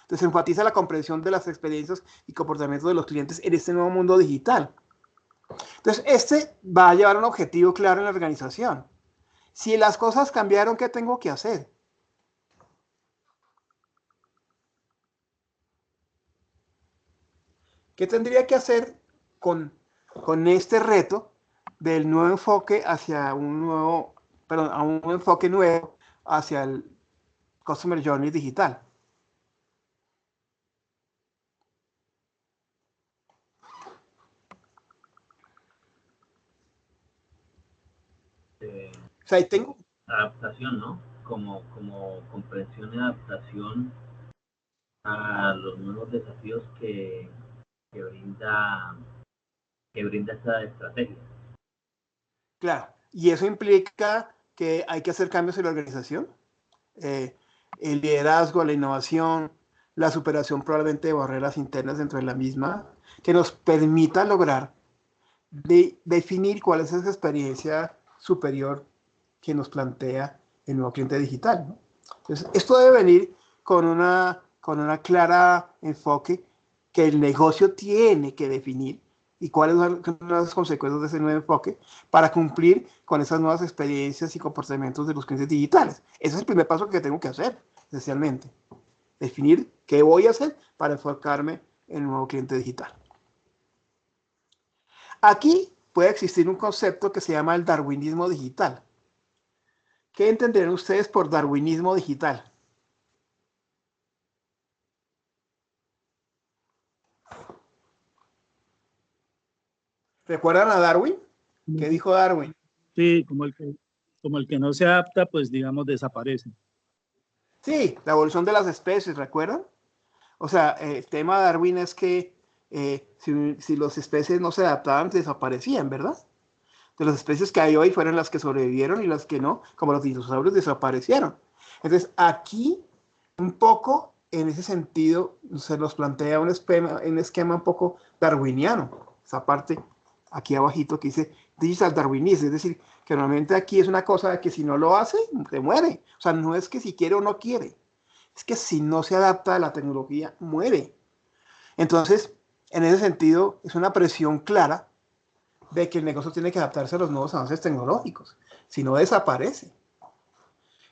Entonces enfatiza la comprensión de las experiencias y comportamientos de los clientes en este nuevo mundo digital. Entonces, este va a llevar un objetivo claro en la organización. Si las cosas cambiaron, ¿qué tengo que hacer? ¿Qué tendría que hacer con este reto del nuevo enfoque hacia un nuevo, perdón, a un enfoque nuevo hacia el Customer Journey digital? O sea, ahí tengo... Adaptación, ¿no? Como comprensión y adaptación a los nuevos desafíos que brinda, que brinda esta estrategia. Claro, y eso implica que hay que hacer cambios en la organización. El liderazgo, la innovación, la superación probablemente de barreras internas dentro de la misma, que nos permita lograr definir cuál es esa experiencia superior que nos plantea el nuevo cliente digital, ¿no? Entonces, esto debe venir con una clara enfoque que el negocio tiene que definir y cuáles son las consecuencias de ese nuevo enfoque para cumplir con esas nuevas experiencias y comportamientos de los clientes digitales. Ese es el primer paso que tengo que hacer, esencialmente. Definir qué voy a hacer para enfocarme en el nuevo cliente digital. Aquí puede existir un concepto que se llama el darwinismo digital. ¿Qué entenderán ustedes por darwinismo digital? ¿Recuerdan a Darwin? ¿Qué dijo Darwin? Sí, como el que no se adapta, pues digamos, desaparece. Sí, la evolución de las especies, ¿recuerdan? O sea, el tema de Darwin es que si las especies no se adaptaban, desaparecían, ¿verdad? De las especies que hay hoy fueron las que sobrevivieron y las que no, como los dinosaurios, desaparecieron. Entonces, aquí, un poco en ese sentido, se nos plantea un esquema un poco darwiniano. Esa parte aquí abajito que dice digital darwinism, es decir, que normalmente aquí es una cosa de que si no lo hace, te muere. O sea, no es que si quiere o no quiere, es que si no se adapta a la tecnología, muere. Entonces, en ese sentido, es una presión clara de que el negocio tiene que adaptarse a los nuevos avances tecnológicos, si no desaparece.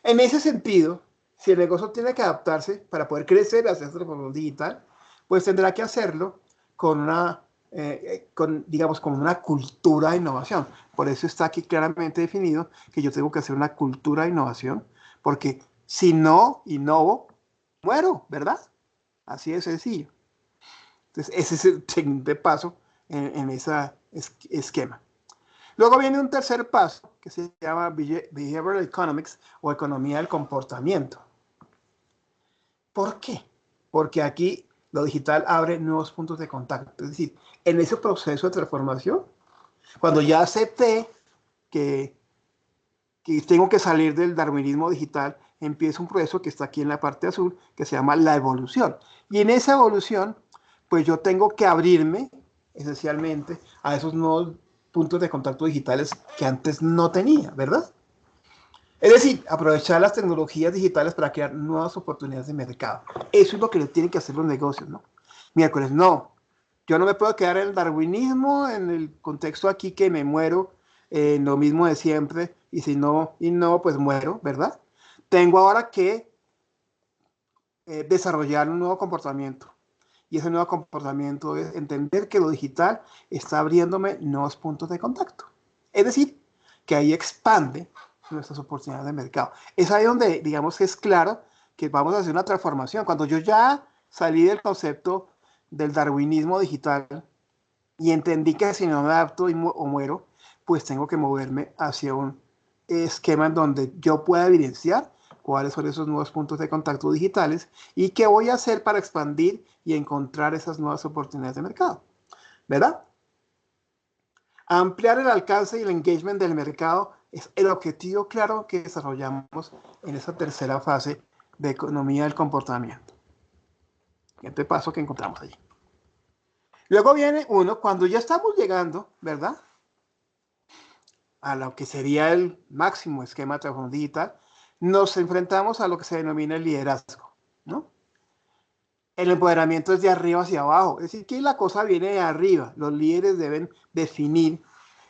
En ese sentido, si el negocio tiene que adaptarse para poder crecer hacia esta transformación digital, pues tendrá que hacerlo con digamos, con una cultura de innovación. Por eso está aquí claramente definido que yo tengo que hacer una cultura de innovación, porque si no innovo, muero, ¿verdad? Así de sencillo. Entonces, ese es el siguiente paso en ese esquema. Luego viene un tercer paso que se llama Behavioral Economics o economía del comportamiento. ¿Por qué? Porque aquí lo digital abre nuevos puntos de contacto. Es decir, en ese proceso de transformación, cuando ya acepté que tengo que salir del darwinismo digital, empieza un proceso que está aquí en la parte azul, que se llama la evolución. Y en esa evolución, pues yo tengo que abrirme, esencialmente, a esos nuevos puntos de contacto digitales que antes no tenía, ¿verdad? Es decir, aprovechar las tecnologías digitales para crear nuevas oportunidades de mercado. Eso es lo que tienen que hacer los negocios, ¿no? Miércoles, no. Yo no me puedo quedar en el darwinismo, en el contexto aquí que me muero, en lo mismo de siempre, y si no, pues muero, ¿verdad? Tengo ahora que desarrollar un nuevo comportamiento. Y ese nuevo comportamiento es entender que lo digital está abriéndome nuevos puntos de contacto. Es decir, que ahí expande nuestras oportunidades de mercado. Es ahí donde, digamos, que es claro que vamos a hacer una transformación. Cuando yo ya salí del concepto del darwinismo digital y entendí que si no me adapto o muero, pues tengo que moverme hacia un esquema en donde yo pueda evidenciar cuáles son esos nuevos puntos de contacto digitales y qué voy a hacer para expandir y encontrar esas nuevas oportunidades de mercado, ¿verdad? Ampliar el alcance y el engagement del mercado es el objetivo claro que desarrollamos en esa tercera fase de economía del comportamiento. Este paso que encontramos allí. Luego viene uno, cuando ya estamos llegando, ¿verdad?, a lo que sería el máximo esquema de transformación digital, nos enfrentamos a lo que se denomina el liderazgo, ¿no? El empoderamiento es de arriba hacia abajo, es decir, que la cosa viene de arriba. Los líderes deben definir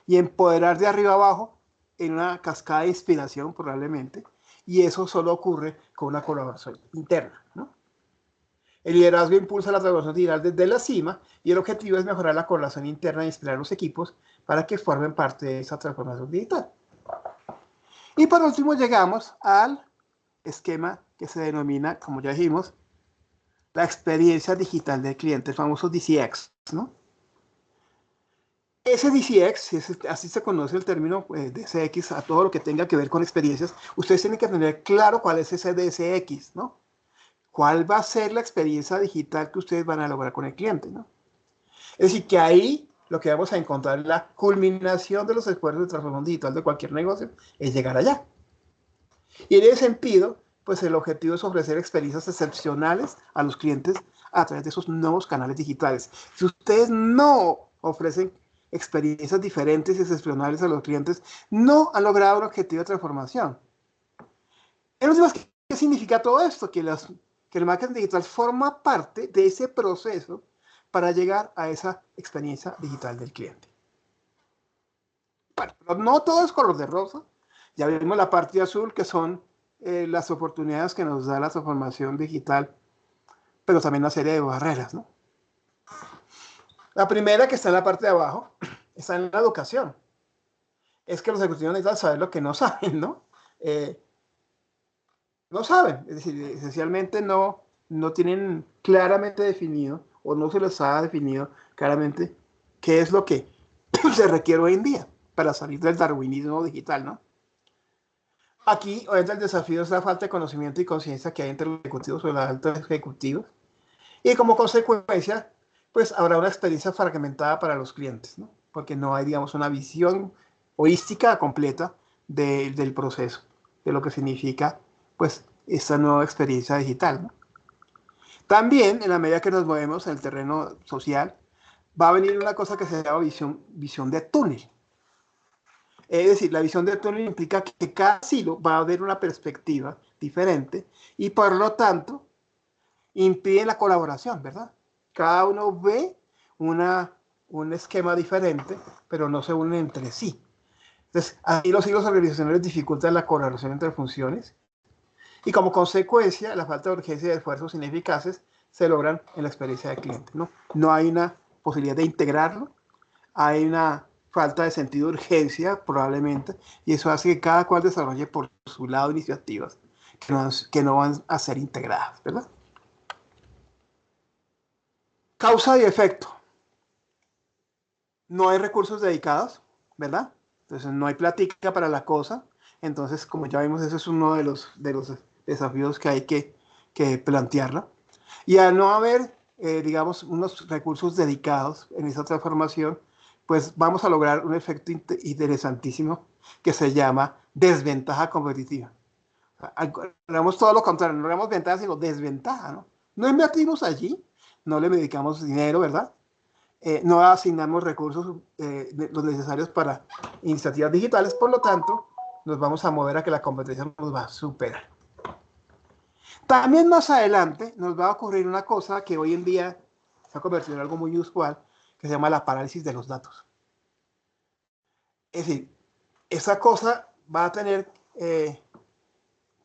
y empoderar de arriba abajo en una cascada de inspiración probablemente, y eso solo ocurre con una colaboración interna, ¿no? El liderazgo impulsa la transformación digital desde la cima y el objetivo es mejorar la colaboración interna e inspirar a los equipos para que formen parte de esa transformación digital. Y por último llegamos al esquema que se denomina, como ya dijimos, la experiencia digital del cliente, el famoso DCX, ¿no? Ese DCX, así se conoce el término DCX, a todo lo que tenga que ver con experiencias, ustedes tienen que tener claro cuál es ese DCX, ¿no? ¿Cuál va a ser la experiencia digital que ustedes van a lograr con el cliente, ¿no? Es decir, que ahí lo que vamos a encontrar, la culminación de los esfuerzos de transformación digital de cualquier negocio, es llegar allá. Y en ese sentido, pues el objetivo es ofrecer experiencias excepcionales a los clientes a través de esos nuevos canales digitales. Si ustedes no ofrecen experiencias diferentes y excepcionales a los clientes, no han logrado un objetivo de transformación. En últimas, ¿qué significa todo esto? Que el marketing digital forma parte de ese proceso para llegar a esa experiencia digital del cliente. Bueno, pero no todo es color de rosa. Ya vimos la parte azul, que son las oportunidades que nos da la transformación digital, pero también una serie de barreras, ¿no? La primera, que está en la parte de abajo, está en la educación. Es que los ejecutivos necesitan saber lo que no saben, ¿no? No saben, es decir, esencialmente no tienen claramente definido o no se les ha definido claramente qué es lo que se requiere hoy en día para salir del darwinismo digital, ¿no? Aquí, obviamente, el desafío es la falta de conocimiento y conciencia que hay entre los ejecutivos o los altos ejecutivos, y como consecuencia, pues habrá una experiencia fragmentada para los clientes, ¿no? Porque no hay, digamos, una visión holística completa del proceso, de lo que significa, pues, esta nueva experiencia digital, ¿no? También, en la medida que nos movemos en el terreno social, va a venir una cosa que se llama visión de túnel. Es decir, la visión de túnel implica que cada silo va a haber una perspectiva diferente y, por lo tanto, impide la colaboración, ¿verdad? Cada uno ve un esquema diferente, pero no se unen entre sí. Entonces, ahí los hilos organizacionales dificultan la colaboración entre funciones y, como consecuencia, la falta de urgencia y de esfuerzos ineficaces se logran en la experiencia del cliente, ¿no? No hay una posibilidad de integrarlo, hay una falta de sentido de urgencia probablemente, y eso hace que cada cual desarrolle por su lado iniciativas que no van a ser integradas, ¿verdad? Causa y efecto. No hay recursos dedicados, ¿verdad? Entonces no hay plática para la cosa. Entonces, como ya vimos, ese es uno de los desafíos que hay que plantearlo. Y al no haber, digamos, unos recursos dedicados en esa transformación, pues vamos a lograr un efecto interesantísimo que se llama desventaja competitiva. Logramos todo lo contrario, no logramos ventaja, sino desventaja, ¿no? No invertimos allí, no le dedicamos dinero, ¿verdad? No asignamos recursos los necesarios para iniciativas digitales, por lo tanto, nos vamos a mover a que la competencia nos va a superar. También más adelante nos va a ocurrir una cosa que hoy en día se ha convertido en algo muy usual, que se llama la parálisis de los datos. Es decir, esa cosa va a tener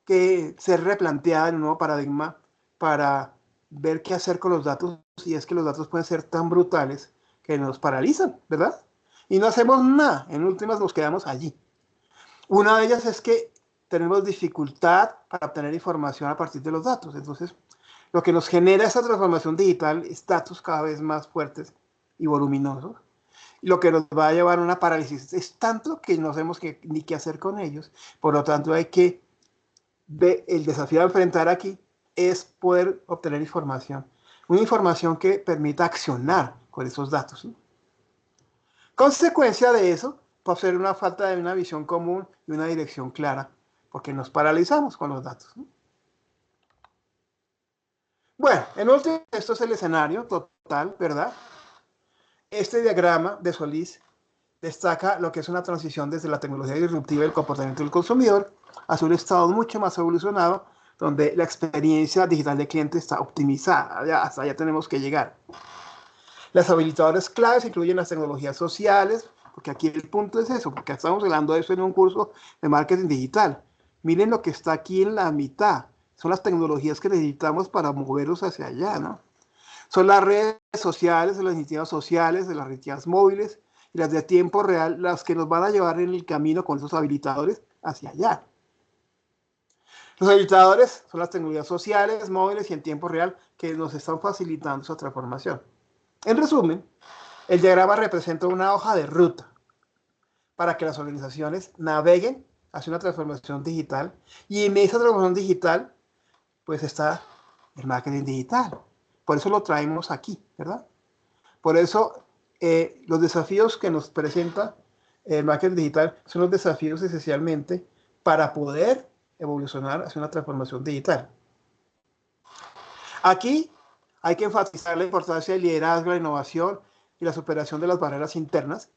que ser replanteada en un nuevo paradigma para ver qué hacer con los datos, y es que los datos pueden ser tan brutales que nos paralizan, ¿verdad? Y no hacemos nada, en últimas nos quedamos allí. Una de ellas es que tenemos dificultad para obtener información a partir de los datos. Entonces, lo que nos genera esa transformación digital es datos cada vez más fuertes y voluminosos. Y lo que nos va a llevar a una parálisis es tanto que no sabemos ni qué hacer con ellos. Por lo tanto, hay que ver, el desafío a enfrentar aquí es poder obtener información. Una información que permita accionar con esos datos, ¿no? Consecuencia de eso, puede ser una falta de una visión común y una dirección clara, porque nos paralizamos con los datos, ¿no? Bueno, en último, esto es el escenario total, ¿verdad? Este diagrama de Solís destaca lo que es una transición desde la tecnología disruptiva y el comportamiento del consumidor hacia un estado mucho más evolucionado, donde la experiencia digital del cliente está optimizada. Hasta allá tenemos que llegar. Las habilitadores claves incluyen las tecnologías sociales, porque aquí el punto es eso, porque estamos hablando de eso en un curso de marketing digital. Miren lo que está aquí en la mitad. Son las tecnologías que necesitamos para movernos hacia allá, ¿no? Son las redes sociales, las iniciativas sociales, de las iniciativas móviles y las de tiempo real, las que nos van a llevar en el camino con esos habilitadores hacia allá. Los habilitadores son las tecnologías sociales, móviles y en tiempo real que nos están facilitando esa transformación. En resumen, el diagrama representa una hoja de ruta para que las organizaciones naveguen hacia una transformación digital, y en esa transformación digital pues está el marketing digital. Por eso lo traemos aquí, ¿verdad? Por eso los desafíos que nos presenta el marketing digital son los desafíos esencialmente para poder evolucionar hacia una transformación digital. Aquí hay que enfatizar la importancia del liderazgo, la innovación y la superación de las barreras internas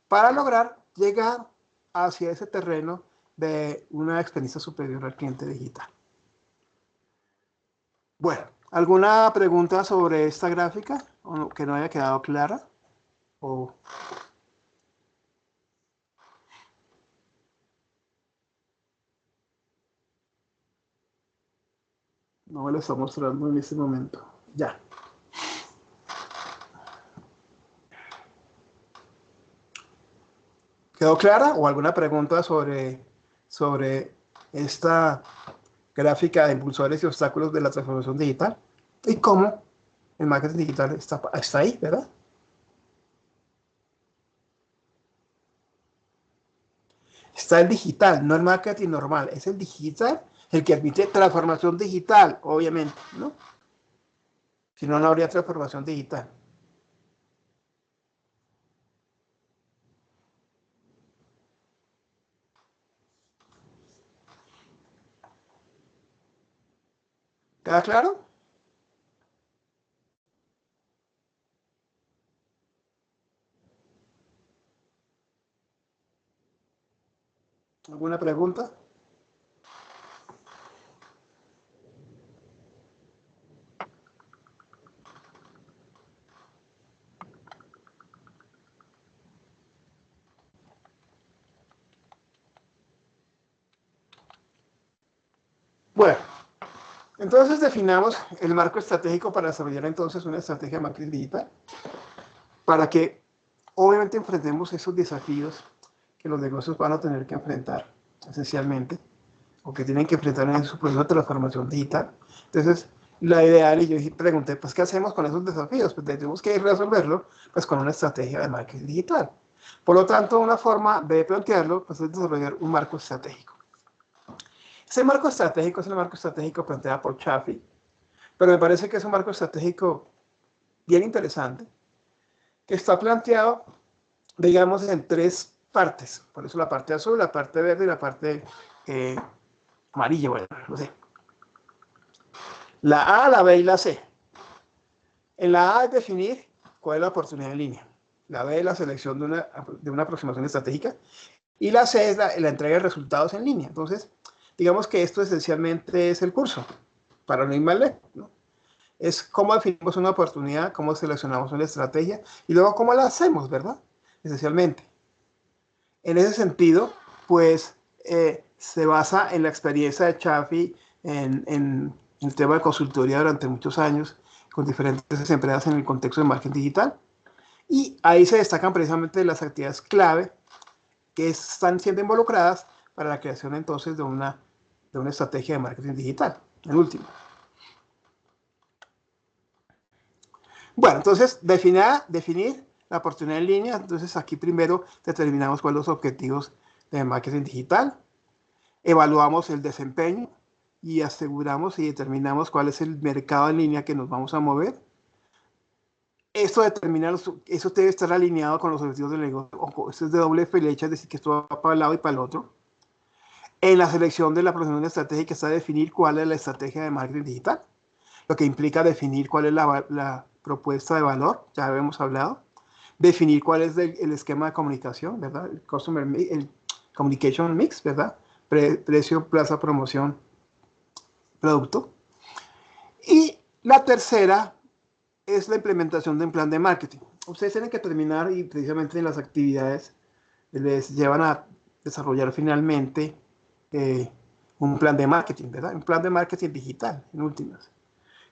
para lograr llegar hacia ese terreno de una experiencia superior al cliente digital. Bueno, ¿alguna pregunta sobre esta gráfica o que no haya quedado clara? ¿O... no me lo está mostrando en este momento? Ya. ¿Quedó clara? ¿O alguna pregunta sobre esta gráfica de impulsores y obstáculos de la transformación digital? ¿Y cómo el marketing digital está ahí, verdad? Está el digital, no el marketing normal. Es el digital el que admite transformación digital, obviamente, ¿no? Si no, no habría transformación digital. ¿Queda claro? ¿Alguna pregunta? Bueno, entonces definamos el marco estratégico para desarrollar entonces una estrategia de marketing digital, para que obviamente enfrentemos esos desafíos que los negocios van a tener que enfrentar esencialmente, o que tienen que enfrentar en su proceso de transformación digital. Entonces, la ideal, y yo pregunté, pues, ¿qué hacemos con esos desafíos? Pues tenemos que resolverlo pues, con una estrategia de marketing digital. Por lo tanto, una forma de plantearlo pues, es desarrollar un marco estratégico. Ese marco estratégico es el marco estratégico planteado por Chaffee, pero me parece que es un marco estratégico bien interesante, que está planteado, digamos, en tres partes. Por eso la parte azul, la parte verde y la parte amarilla, bueno, no sé. La A, la B y la C. En la A es definir cuál es la oportunidad en línea. La B es la selección de una aproximación estratégica. Y la C es la entrega de resultados en línea. Entonces, digamos que esto esencialmente es el curso, para no ir más lejos, ¿no? Es cómo definimos una oportunidad, cómo seleccionamos una estrategia y luego cómo la hacemos, ¿verdad? Esencialmente. En ese sentido, pues, se basa en la experiencia de Chaffee en el tema de consultoría durante muchos años con diferentes empresas en el contexto de marketing digital. Y ahí se destacan precisamente las actividades clave que están siendo involucradas para la creación entonces de una estrategia de marketing digital. El último. Bueno, entonces definir la oportunidad en línea. Entonces aquí primero determinamos cuáles son los objetivos de marketing digital. Evaluamos el desempeño y aseguramos y determinamos cuál es el mercado en línea que nos vamos a mover. Eso debe estar alineado con los objetivos del negocio. Ojo, esto es de doble flecha, es decir, que esto va para el lado y para el otro. En la selección de la aproximación estratégica está definir cuál es la estrategia de marketing digital, lo que implica definir cuál es la propuesta de valor, ya habíamos hablado. Definir cuál es el esquema de comunicación, ¿verdad? El communication mix, ¿verdad? Precio, plaza, promoción, producto. Y la tercera es la implementación de un plan de marketing. Ustedes tienen que terminar y precisamente en las actividades les llevan a desarrollar finalmente un plan de marketing, ¿verdad? Un plan de marketing digital, en últimas,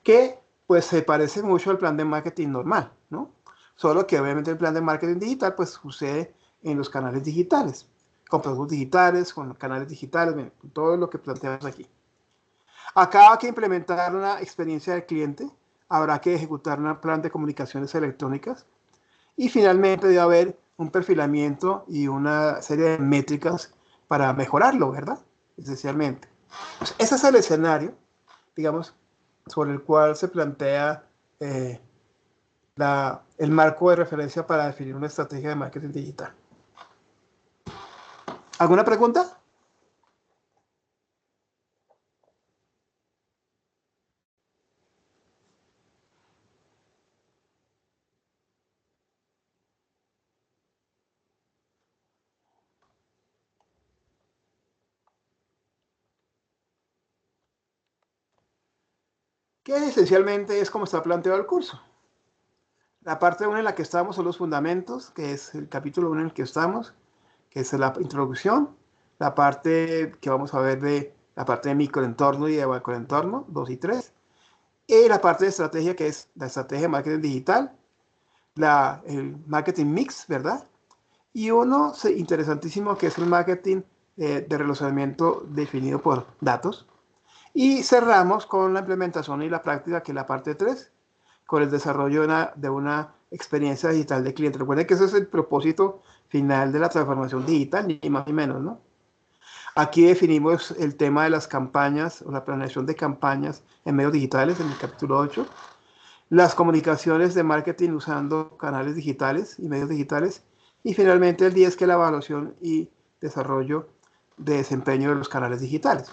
que pues se parece mucho al plan de marketing normal, ¿no? Solo que obviamente el plan de marketing digital pues sucede en los canales digitales, con productos digitales, con canales digitales, todo lo que planteamos aquí. Acá hay que implementar una experiencia del cliente, habrá que ejecutar un plan de comunicaciones electrónicas y finalmente debe haber un perfilamiento y una serie de métricas para mejorarlo, ¿verdad? Esencialmente. Pues ese es el escenario, digamos, sobre el cual se plantea el marco de referencia para definir una estrategia de marketing digital. ¿Alguna pregunta? Que esencialmente es como está planteado el curso. La parte 1 en la que estamos son los fundamentos, que es el capítulo 1 en el que estamos, que es la introducción. La parte que vamos a ver de la parte de microentorno y de macroentorno, 2 y 3. Y la parte de estrategia, que es la estrategia de marketing digital, el marketing mix, ¿verdad? Y uno interesantísimo que es el marketing de relacionamiento definido por datos. Y cerramos con la implementación y la práctica, que es la parte 3, con el desarrollo de una experiencia digital de cliente. Recuerden que ese es el propósito final de la transformación digital, ni más ni menos, ¿no? Aquí definimos el tema de las campañas o la planeación de campañas en medios digitales en el capítulo 8, las comunicaciones de marketing usando canales digitales y medios digitales, y finalmente el 10, que es la evaluación y desarrollo de desempeño de los canales digitales.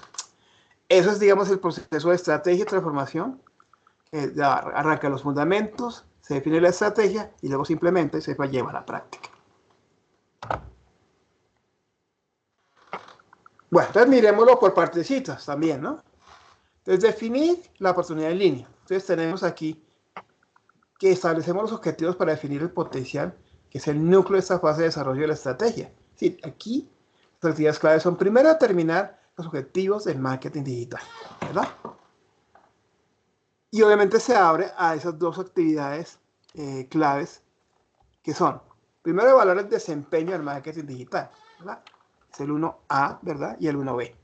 Eso es, digamos, el proceso de estrategia y transformación. Arranca los fundamentos, se define la estrategia y luego se implementa y se lleva a la práctica. Bueno, entonces miremoslo por partecitas también, ¿no? Entonces, definir la oportunidad en línea. Entonces, tenemos aquí que establecemos los objetivos para definir el potencial, que es el núcleo de esta fase de desarrollo de la estrategia. Sí, aquí las actividades claves son, primero, determinar los objetivos del marketing digital, ¿verdad? Y obviamente se abre a esas dos actividades claves, que son, primero, evaluar el desempeño del marketing digital, ¿verdad? Es el 1A, ¿verdad? Y el 1B.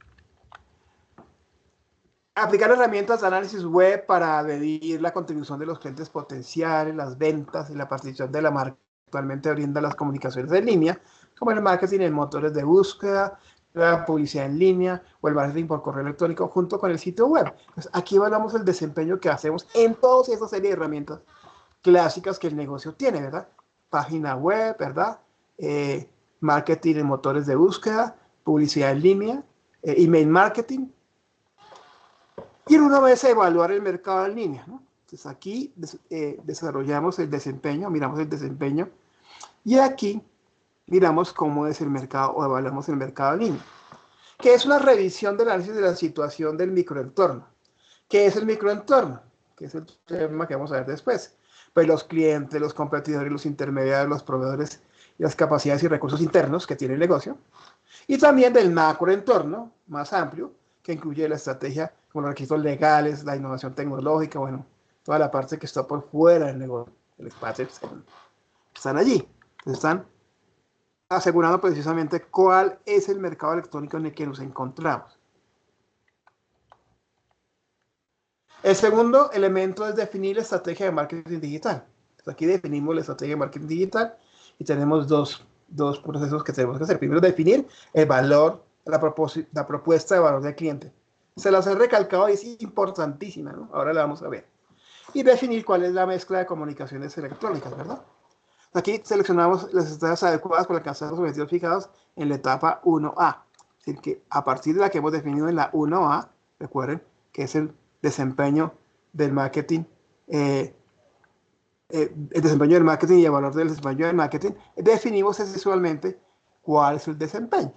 Aplicar herramientas de análisis web para medir la contribución de los clientes potenciales, las ventas y la participación de la marca que actualmente brinda las comunicaciones en línea, como el marketing en motores de búsqueda, la publicidad en línea o el marketing por correo electrónico junto con el sitio web. Entonces, aquí evaluamos el desempeño que hacemos en todas esas serie de herramientas clásicas que el negocio tiene, ¿verdad? Página web, ¿verdad? Marketing en motores de búsqueda, publicidad en línea, email marketing. Y una vez evaluar el mercado en línea, ¿no? Entonces aquí desarrollamos el desempeño, miramos el desempeño, y aquí miramos cómo es el mercado o evaluamos el mercado en línea, que es una revisión del análisis de la situación del microentorno. ¿Qué es el microentorno? Que es el tema que vamos a ver después. Pues los clientes, los competidores, los intermediarios, los proveedores, y las capacidades y recursos internos que tiene el negocio. Y también del macroentorno más amplio, que incluye la estrategia, como los requisitos legales, la innovación tecnológica, bueno, toda la parte que está por fuera del negocio, el espacio externo. Están allí. Están asegurando precisamente cuál es el mercado electrónico en el que nos encontramos. El segundo elemento es definir la estrategia de marketing digital. Entonces aquí definimos la estrategia de marketing digital y tenemos dos procesos que tenemos que hacer. Primero, definir el valor, la propuesta de valor del cliente. Se las he recalcado y es importantísima, ¿no? Ahora la vamos a ver. Y definir cuál es la mezcla de comunicaciones electrónicas, ¿verdad? Aquí seleccionamos las estrategias adecuadas para alcanzar los objetivos fijados en la etapa 1A. Es decir, que a partir de la que hemos definido en la 1A, recuerden que es el desempeño del marketing, el desempeño del marketing y el valor del desempeño del marketing, definimos visualmente cuál es el desempeño,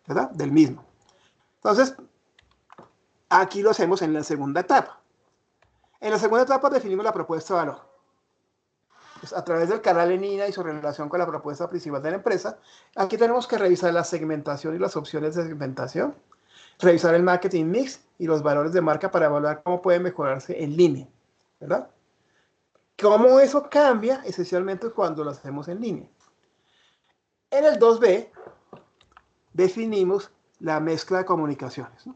¿verdad? Del mismo. Entonces, Aquí lo hacemos en la segunda etapa. En la segunda etapa definimos la propuesta de valor. Pues a través del canal en línea y su relación con la propuesta principal de la empresa, aquí tenemos que revisar la segmentación y las opciones de segmentación, revisar el marketing mix y los valores de marca para evaluar cómo puede mejorarse en línea, ¿verdad? ¿Cómo eso cambia? Esencialmente cuando lo hacemos en línea. En el 2B definimos la mezcla de comunicaciones, ¿no?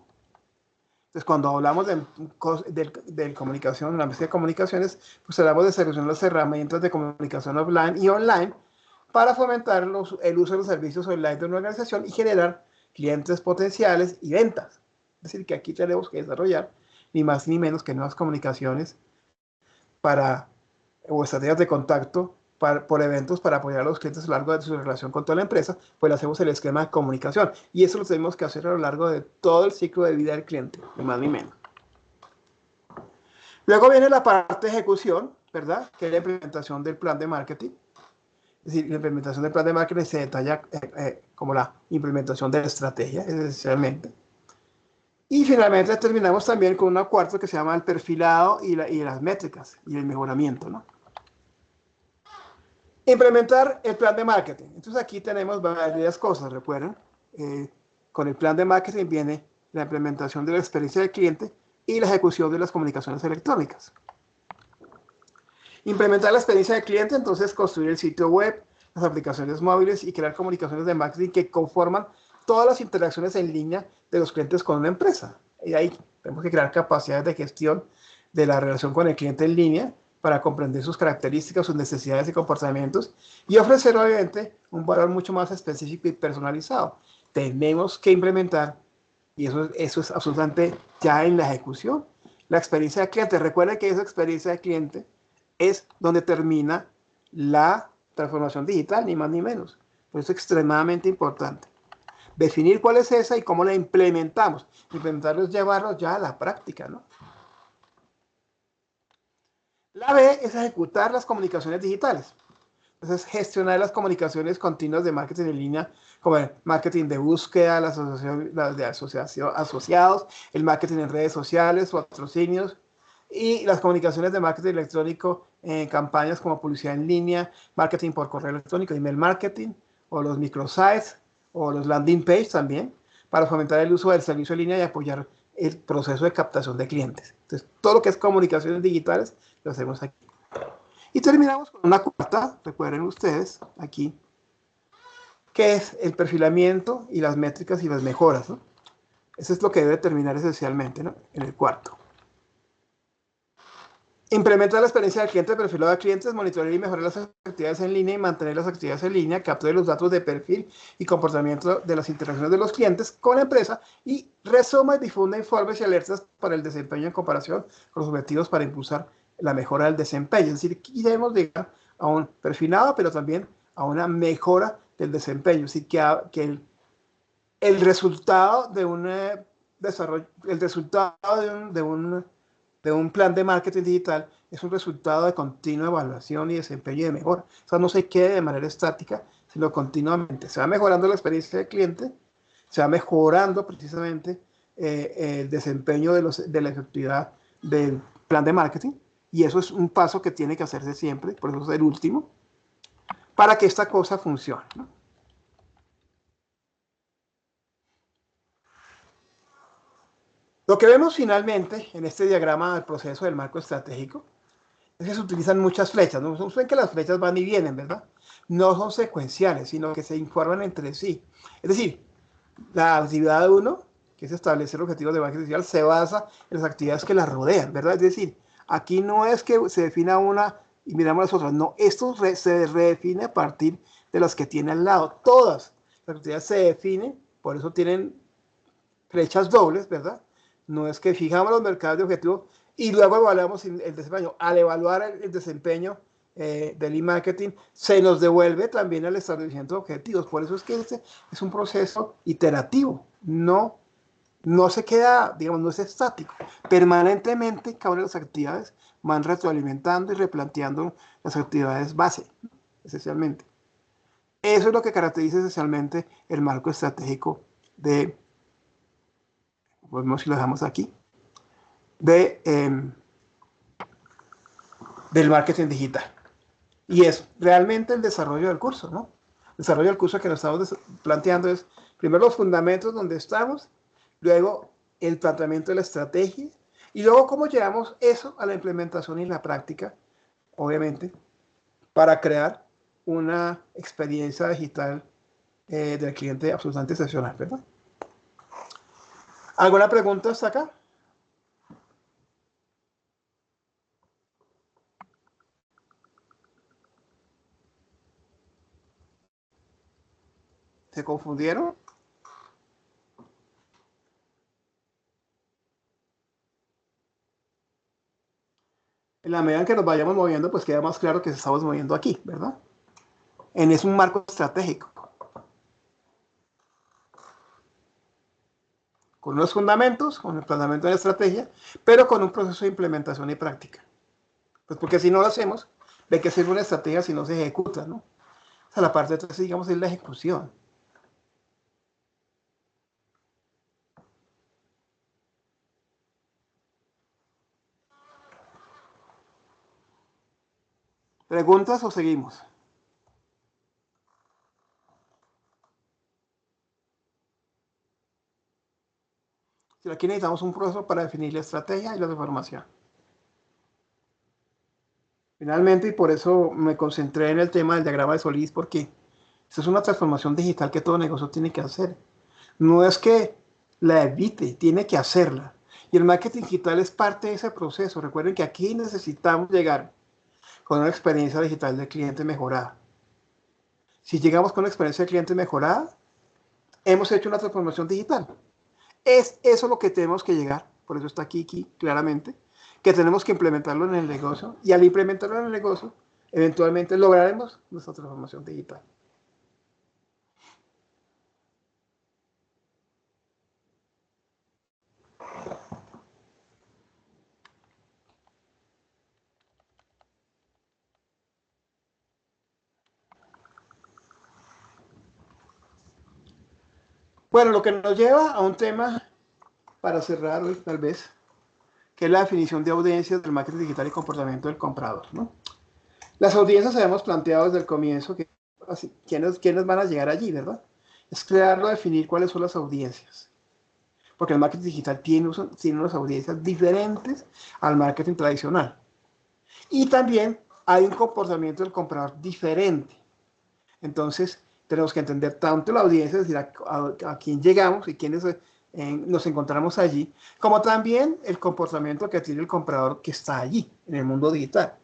Entonces, cuando hablamos de comunicación, la mezcla de comunicaciones, pues hablamos de seleccionar las herramientas de comunicación offline y online para fomentar el uso de los servicios online de una organización y generar clientes potenciales y ventas. Es decir, que aquí tenemos que desarrollar ni más ni menos que nuevas comunicaciones o estrategias de contacto por eventos para apoyar a los clientes a lo largo de su relación con toda la empresa, pues le hacemos el esquema de comunicación. Y eso lo tenemos que hacer a lo largo de todo el ciclo de vida del cliente, ni más ni menos. Luego viene la parte de ejecución, ¿verdad? Que es la implementación del plan de marketing. Es decir, la implementación del plan de marketing se detalla como la implementación de la estrategia, esencialmente. Y finalmente terminamos también con una cuarta que se llama el perfilado y las métricas y el mejoramiento, ¿no? Implementar el plan de marketing. Entonces aquí tenemos varias cosas, recuerden. Con el plan de marketing viene la implementación de la experiencia del cliente y la ejecución de las comunicaciones electrónicas. Implementar la experiencia del cliente, entonces construir el sitio web, las aplicaciones móviles y crear comunicaciones de marketing que conforman todas las interacciones en línea de los clientes con una empresa. Y ahí tenemos que crear capacidades de gestión de la relación con el cliente en línea para comprender sus características, sus necesidades y comportamientos y ofrecer, obviamente, un valor mucho más específico y personalizado. Tenemos que implementar, y eso es absolutamente ya en la ejecución, la experiencia del cliente. Recuerden que esa experiencia del cliente es donde termina la transformación digital, ni más ni menos. Por eso es extremadamente importante. Definir cuál es esa y cómo la implementamos. Implementarlo es llevarlo ya a la práctica, ¿no? La B es ejecutar las comunicaciones digitales. Entonces, gestionar las comunicaciones continuas de marketing en línea, como el marketing de búsqueda, las de asociados, el marketing en redes sociales, patrocinios, y las comunicaciones de marketing electrónico en campañas como publicidad en línea, marketing por correo electrónico, email marketing, o los microsites, o los landing page también, para fomentar el uso del servicio en línea y apoyar el proceso de captación de clientes. Entonces, todo lo que es comunicaciones digitales, lo hacemos aquí. Y terminamos con una cuarta, recuerden ustedes, aquí, que es el perfilamiento y las métricas y las mejoras, ¿no? Eso es lo que debe terminar esencialmente, ¿no? En el cuarto. Implementar la experiencia del cliente, perfilado de clientes, monitorear y mejorar las actividades en línea y mantener las actividades en línea, capturar los datos de perfil y comportamiento de las interacciones de los clientes con la empresa y resuma y difunda informes y alertas para el desempeño en comparación con los objetivos para impulsar la mejora del desempeño. Es decir, aquí debemos llegar a un perfilado, pero también a una mejora del desempeño. Es decir, que el resultado de un desarrollo, el resultado de un plan de marketing digital es un resultado de continua evaluación y desempeño y de mejora. O sea, no se quede de manera estática, sino continuamente. Se va mejorando la experiencia del cliente, se va mejorando precisamente el desempeño de la efectividad del plan de marketing, y eso es un paso que tiene que hacerse siempre, por eso es el último, para que esta cosa funcione, ¿no? Lo que vemos finalmente en este diagrama del proceso del marco estratégico es que se utilizan muchas flechas, ¿no? Ustedes ven que las flechas van y vienen, ¿verdad? No son secuenciales, sino que se informan entre sí. Es decir, la actividad 1, que es establecer objetivos de marketing digital, se basa en las actividades que la rodean, ¿verdad? Es decir, aquí no es que se defina una y miramos las otras, no, esto se redefine a partir de las que tiene al lado. Todas las actividades se definen, por eso tienen flechas dobles, ¿verdad? No es que fijamos los mercados de objetivo y luego evaluamos el desempeño. Al evaluar el desempeño del e-marketing, se nos devuelve también el establecimiento de objetivos. Por eso es que este es un proceso iterativo. No se queda, digamos, no es estático. Permanentemente cada una de las actividades van retroalimentando y replanteando las actividades base, esencialmente. Eso es lo que caracteriza esencialmente el marco estratégico de... Vemos si lo dejamos aquí. de, del marketing digital. Y es realmente el desarrollo del curso, ¿no? El desarrollo del curso que nos estamos planteando es, primero los fundamentos donde estamos, luego el planteamiento de la estrategia, y luego cómo llevamos eso a la implementación y la práctica, obviamente, para crear una experiencia digital del cliente absolutamente excepcional, ¿verdad? ¿Alguna pregunta hasta acá? ¿Se confundieron? En la medida en que nos vayamos moviendo, pues queda más claro que nos estamos moviendo aquí, ¿verdad? Es un marco estratégico. Con unos fundamentos, con el planteamiento de la estrategia, pero con un proceso de implementación y práctica. Pues porque si no lo hacemos, ¿de qué sirve una estrategia si no se ejecuta, ¿no? O sea, la parte de atrás, digamos, es la ejecución. ¿Preguntas o seguimos? Aquí necesitamos un proceso para definir la estrategia y la información. Finalmente, y por eso me concentré en el tema del diagrama de Solís, porque esta es una transformación digital que todo negocio tiene que hacer. No es que la evite, tiene que hacerla. Y el marketing digital es parte de ese proceso. Recuerden que aquí necesitamos llegar con una experiencia digital del cliente mejorada. Si llegamos con una experiencia del cliente mejorada, hemos hecho una transformación digital. Es eso lo que tenemos que llegar, por eso está aquí claramente, que tenemos que implementarlo en el negocio, y al implementarlo en el negocio, eventualmente lograremos nuestra transformación digital. Bueno, lo que nos lleva a un tema para cerrar hoy, tal vez, que es la definición de audiencias del marketing digital y comportamiento del comprador, ¿no? Las audiencias habíamos planteado desde el comienzo que quiénes van a llegar allí, ¿verdad? Es crearlo, definir cuáles son las audiencias. Porque el marketing digital tiene unas audiencias diferentes al marketing tradicional. Y también hay un comportamiento del comprador diferente. Entonces, tenemos que entender tanto la audiencia, es decir, a quién llegamos y quiénes nos encontramos allí, como también el comportamiento que tiene el comprador que está allí, en el mundo digital.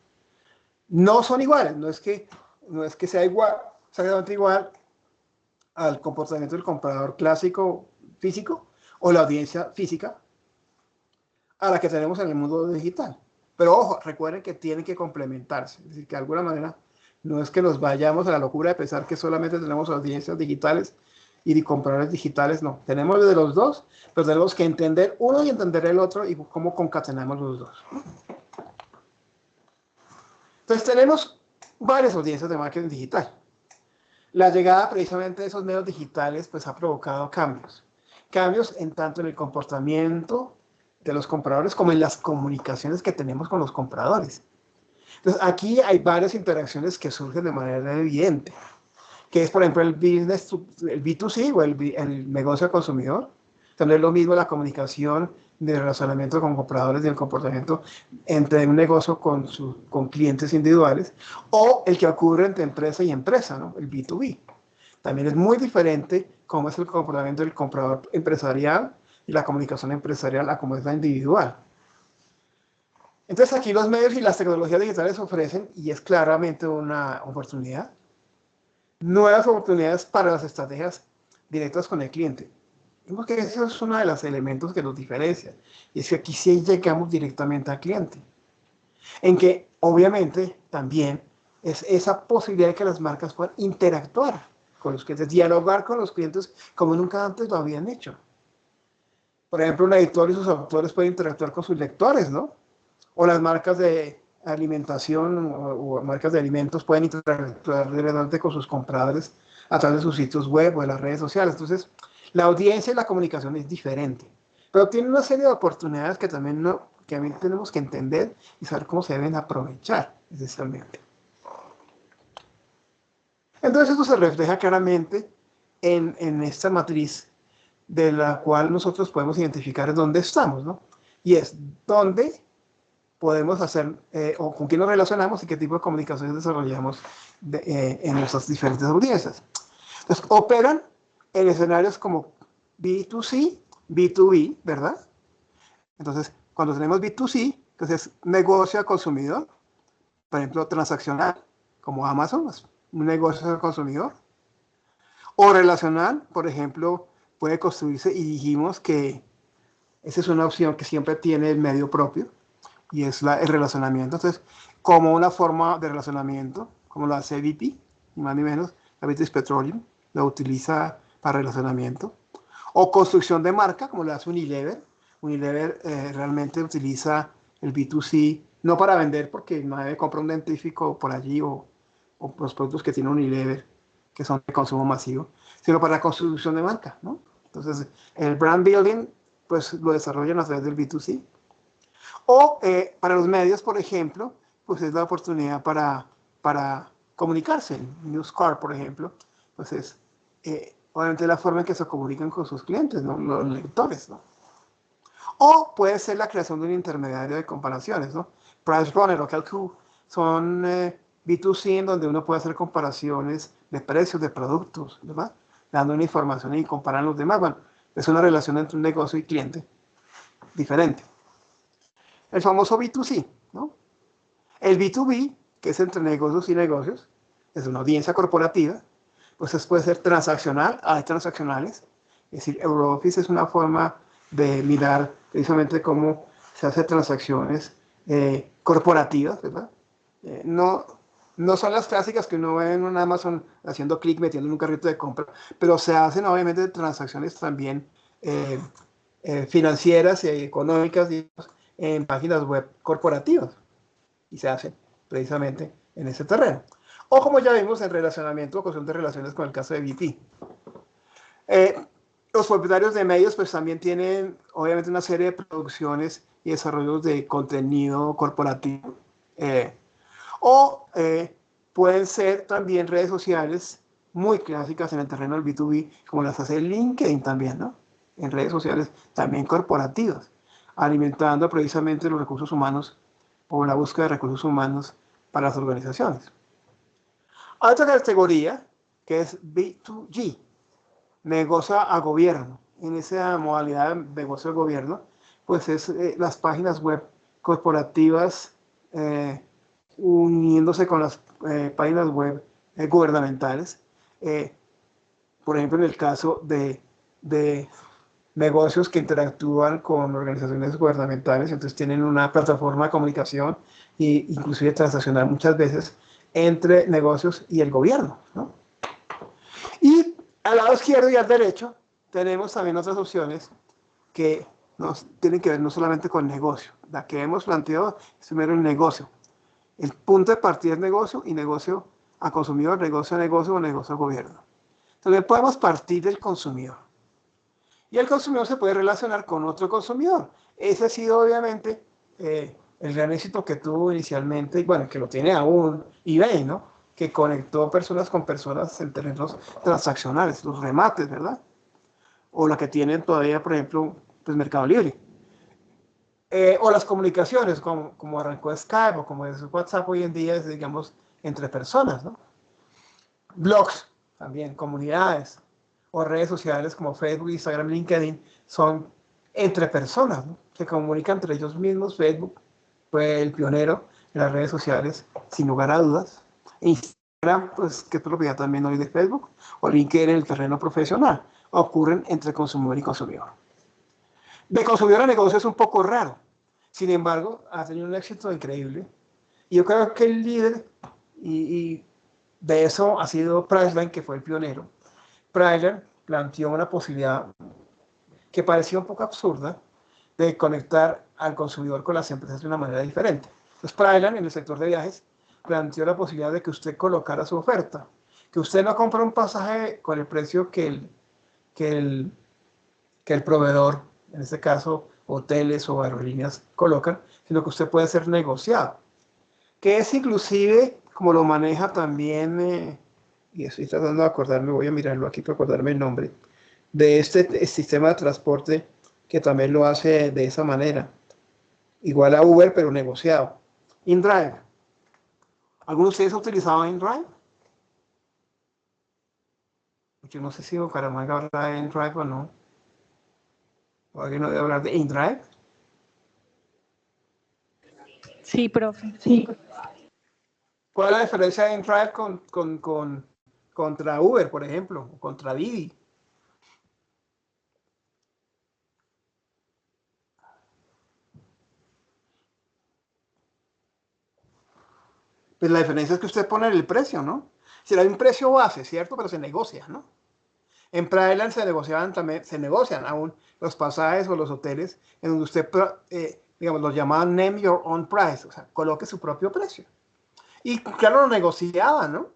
No son iguales, no es que sea igual, exactamente igual al comportamiento del comprador clásico físico o la audiencia física a la que tenemos en el mundo digital. Pero ojo, recuerden que tienen que complementarse, es decir, que de alguna manera no es que nos vayamos a la locura de pensar que solamente tenemos audiencias digitales y de compradores digitales, no. Tenemos de los dos, pero tenemos que entender uno y entender el otro y cómo concatenamos los dos. Entonces tenemos varias audiencias de marketing digital. La llegada precisamente de esos medios digitales pues ha provocado cambios. Cambios en tanto en el comportamiento de los compradores como en las comunicaciones que tenemos con los compradores. Entonces aquí hay varias interacciones que surgen de manera evidente, que es por ejemplo el B2C o el negocio al consumidor. También es lo mismo la comunicación de relacionamiento con compradores y el comportamiento entre un negocio con clientes individuales, o el que ocurre entre empresa y empresa, ¿no? El B2B. También es muy diferente cómo es el comportamiento del comprador empresarial y la comunicación empresarial a cómo es la individual. Entonces aquí los medios y las tecnologías digitales ofrecen, y es claramente una oportunidad, nuevas oportunidades para las estrategias directas con el cliente. Vemos que eso es uno de los elementos que nos diferencia, y es que aquí sí llegamos directamente al cliente, en que obviamente también es esa posibilidad de que las marcas puedan interactuar con los clientes, dialogar con los clientes como nunca antes lo habían hecho. Por ejemplo, un editor y sus autores pueden interactuar con sus lectores, ¿no? O las marcas de alimentación o marcas de alimentos pueden interactuar directamente con sus compradores a través de sus sitios web o de las redes sociales. Entonces, la audiencia y la comunicación es diferente, pero tiene una serie de oportunidades que también que también tenemos que entender y saber cómo se deben aprovechar esencialmente. Entonces esto se refleja claramente en esta matriz de la cual nosotros podemos identificar dónde estamos, ¿no? Y es dónde podemos hacer o con quién nos relacionamos y qué tipo de comunicaciones desarrollamos en nuestras diferentes audiencias. Entonces, operan en escenarios como B2C, B2B, ¿verdad? Entonces, cuando tenemos B2C, entonces negocio a consumidor, por ejemplo, transaccional, como Amazon, es un negocio al consumidor. O relacional, por ejemplo, puede construirse, y dijimos que esa es una opción que siempre tiene el medio propio, y es el relacionamiento. Entonces, como una forma de relacionamiento, como lo hace BP, ni más ni menos, la British Petroleum lo utiliza para relacionamiento. O construcción de marca, como lo hace Unilever. Unilever realmente utiliza el B2C, no para vender, porque nadie compra un dentífrico por allí, o los productos que tiene Unilever, que son de consumo masivo, sino para la construcción de marca, ¿no? Entonces, el brand building, pues lo desarrollan a través del B2C. O para los medios, por ejemplo, pues es la oportunidad para comunicarse. Newscar, por ejemplo, pues es obviamente la forma en que se comunican con sus clientes, ¿no? Los lectores, ¿no? O puede ser la creación de un intermediario de comparaciones, ¿no? PriceRunner o Calcu son B2C en donde uno puede hacer comparaciones de precios de productos, ¿verdad? Dando una información y comparar los demás. Bueno, es una relación entre un negocio y cliente diferente. El famoso B2C, ¿no? El B2B, que es entre negocios y negocios, es una audiencia corporativa, pues puede ser transaccional, hay transaccionales, es decir, Eurooffice es una forma de mirar precisamente cómo se hacen transacciones corporativas, ¿verdad? No son las clásicas que uno ve en un Amazon haciendo clic, metiendo en un carrito de compra, pero se hacen obviamente transacciones también financieras y económicas, digamos, en páginas web corporativas, y se hacen precisamente en ese terreno. O como ya vimos en relacionamiento o cuestión de relaciones con el caso de BP. Los propietarios de medios pues también tienen obviamente una serie de producciones y desarrollos de contenido corporativo. Pueden ser también redes sociales muy clásicas en el terreno del B2B, como las hace LinkedIn también, ¿no? En redes sociales también corporativas, alimentando precisamente los recursos humanos o la búsqueda de recursos humanos para las organizaciones. Otra categoría que es B2G, negocio a gobierno. En esa modalidad de negocio a gobierno, pues es las páginas web corporativas uniéndose con las páginas web gubernamentales. Por ejemplo, en el caso de negocios que interactúan con organizaciones gubernamentales, entonces tienen una plataforma de comunicación e inclusive transaccional muchas veces entre negocios y el gobierno, ¿no? Y al lado izquierdo y al derecho tenemos también otras opciones que nos tienen que ver no solamente con negocio. La que hemos planteado es primero el negocio. El punto de partida es negocio, y negocio a consumidor, negocio a negocio o negocio a gobierno. Entonces podemos partir del consumidor. Y el consumidor se puede relacionar con otro consumidor. Ese ha sido obviamente el gran éxito que tuvo inicialmente, y bueno, que lo tiene aún eBay, ¿no? Que conectó personas con personas en terrenos transaccionales, los remates, ¿verdad? O la que tienen todavía, por ejemplo, pues Mercado Libre. O las comunicaciones, como arrancó Skype o como es WhatsApp hoy en día, es, digamos, entre personas, ¿no? Blogs, también, comunidades, o redes sociales como Facebook, Instagram, LinkedIn, son entre personas, ¿no? Se comunican entre ellos mismos. Facebook fue el pionero en las redes sociales, sin lugar a dudas. Instagram, pues, que es propiedad también hoy de Facebook, o LinkedIn en el terreno profesional, ocurren entre consumidor y consumidor. De consumidor a negocio es un poco raro, sin embargo, ha tenido un éxito increíble. Y yo creo que el líder y de eso ha sido Priceline, que fue el pionero. Priceline planteó una posibilidad que parecía un poco absurda de conectar al consumidor con las empresas de una manera diferente. Entonces, Priceline, en el sector de viajes, planteó la posibilidad de que usted colocara su oferta, que usted no compra un pasaje con el precio que el proveedor, en este caso hoteles o aerolíneas colocan, sino que usted puede ser negociado, que es inclusive como lo maneja también, y estoy tratando de acordarme, voy a mirarlo aquí para acordarme el nombre, de este sistema de transporte que también lo hace de esa manera, igual a Uber, pero negociado. InDrive. ¿Alguno de ustedes ha utilizado InDrive? Yo no sé si Bucaramanga habla de InDrive o no. ¿O alguien no debe hablar de InDrive? Sí, profe, sí. ¿Cuál es la diferencia de InDrive contra Uber, por ejemplo, o contra Didi? Pues la diferencia es que usted pone el precio, ¿no? Si hay un precio base, ¿cierto? Pero se negocia, ¿no? En Priceline se negocian aún los pasajes o los hoteles en donde usted, digamos, los llamaban name your own price, o sea, coloque su propio precio. Y claro, lo negociaba, ¿no?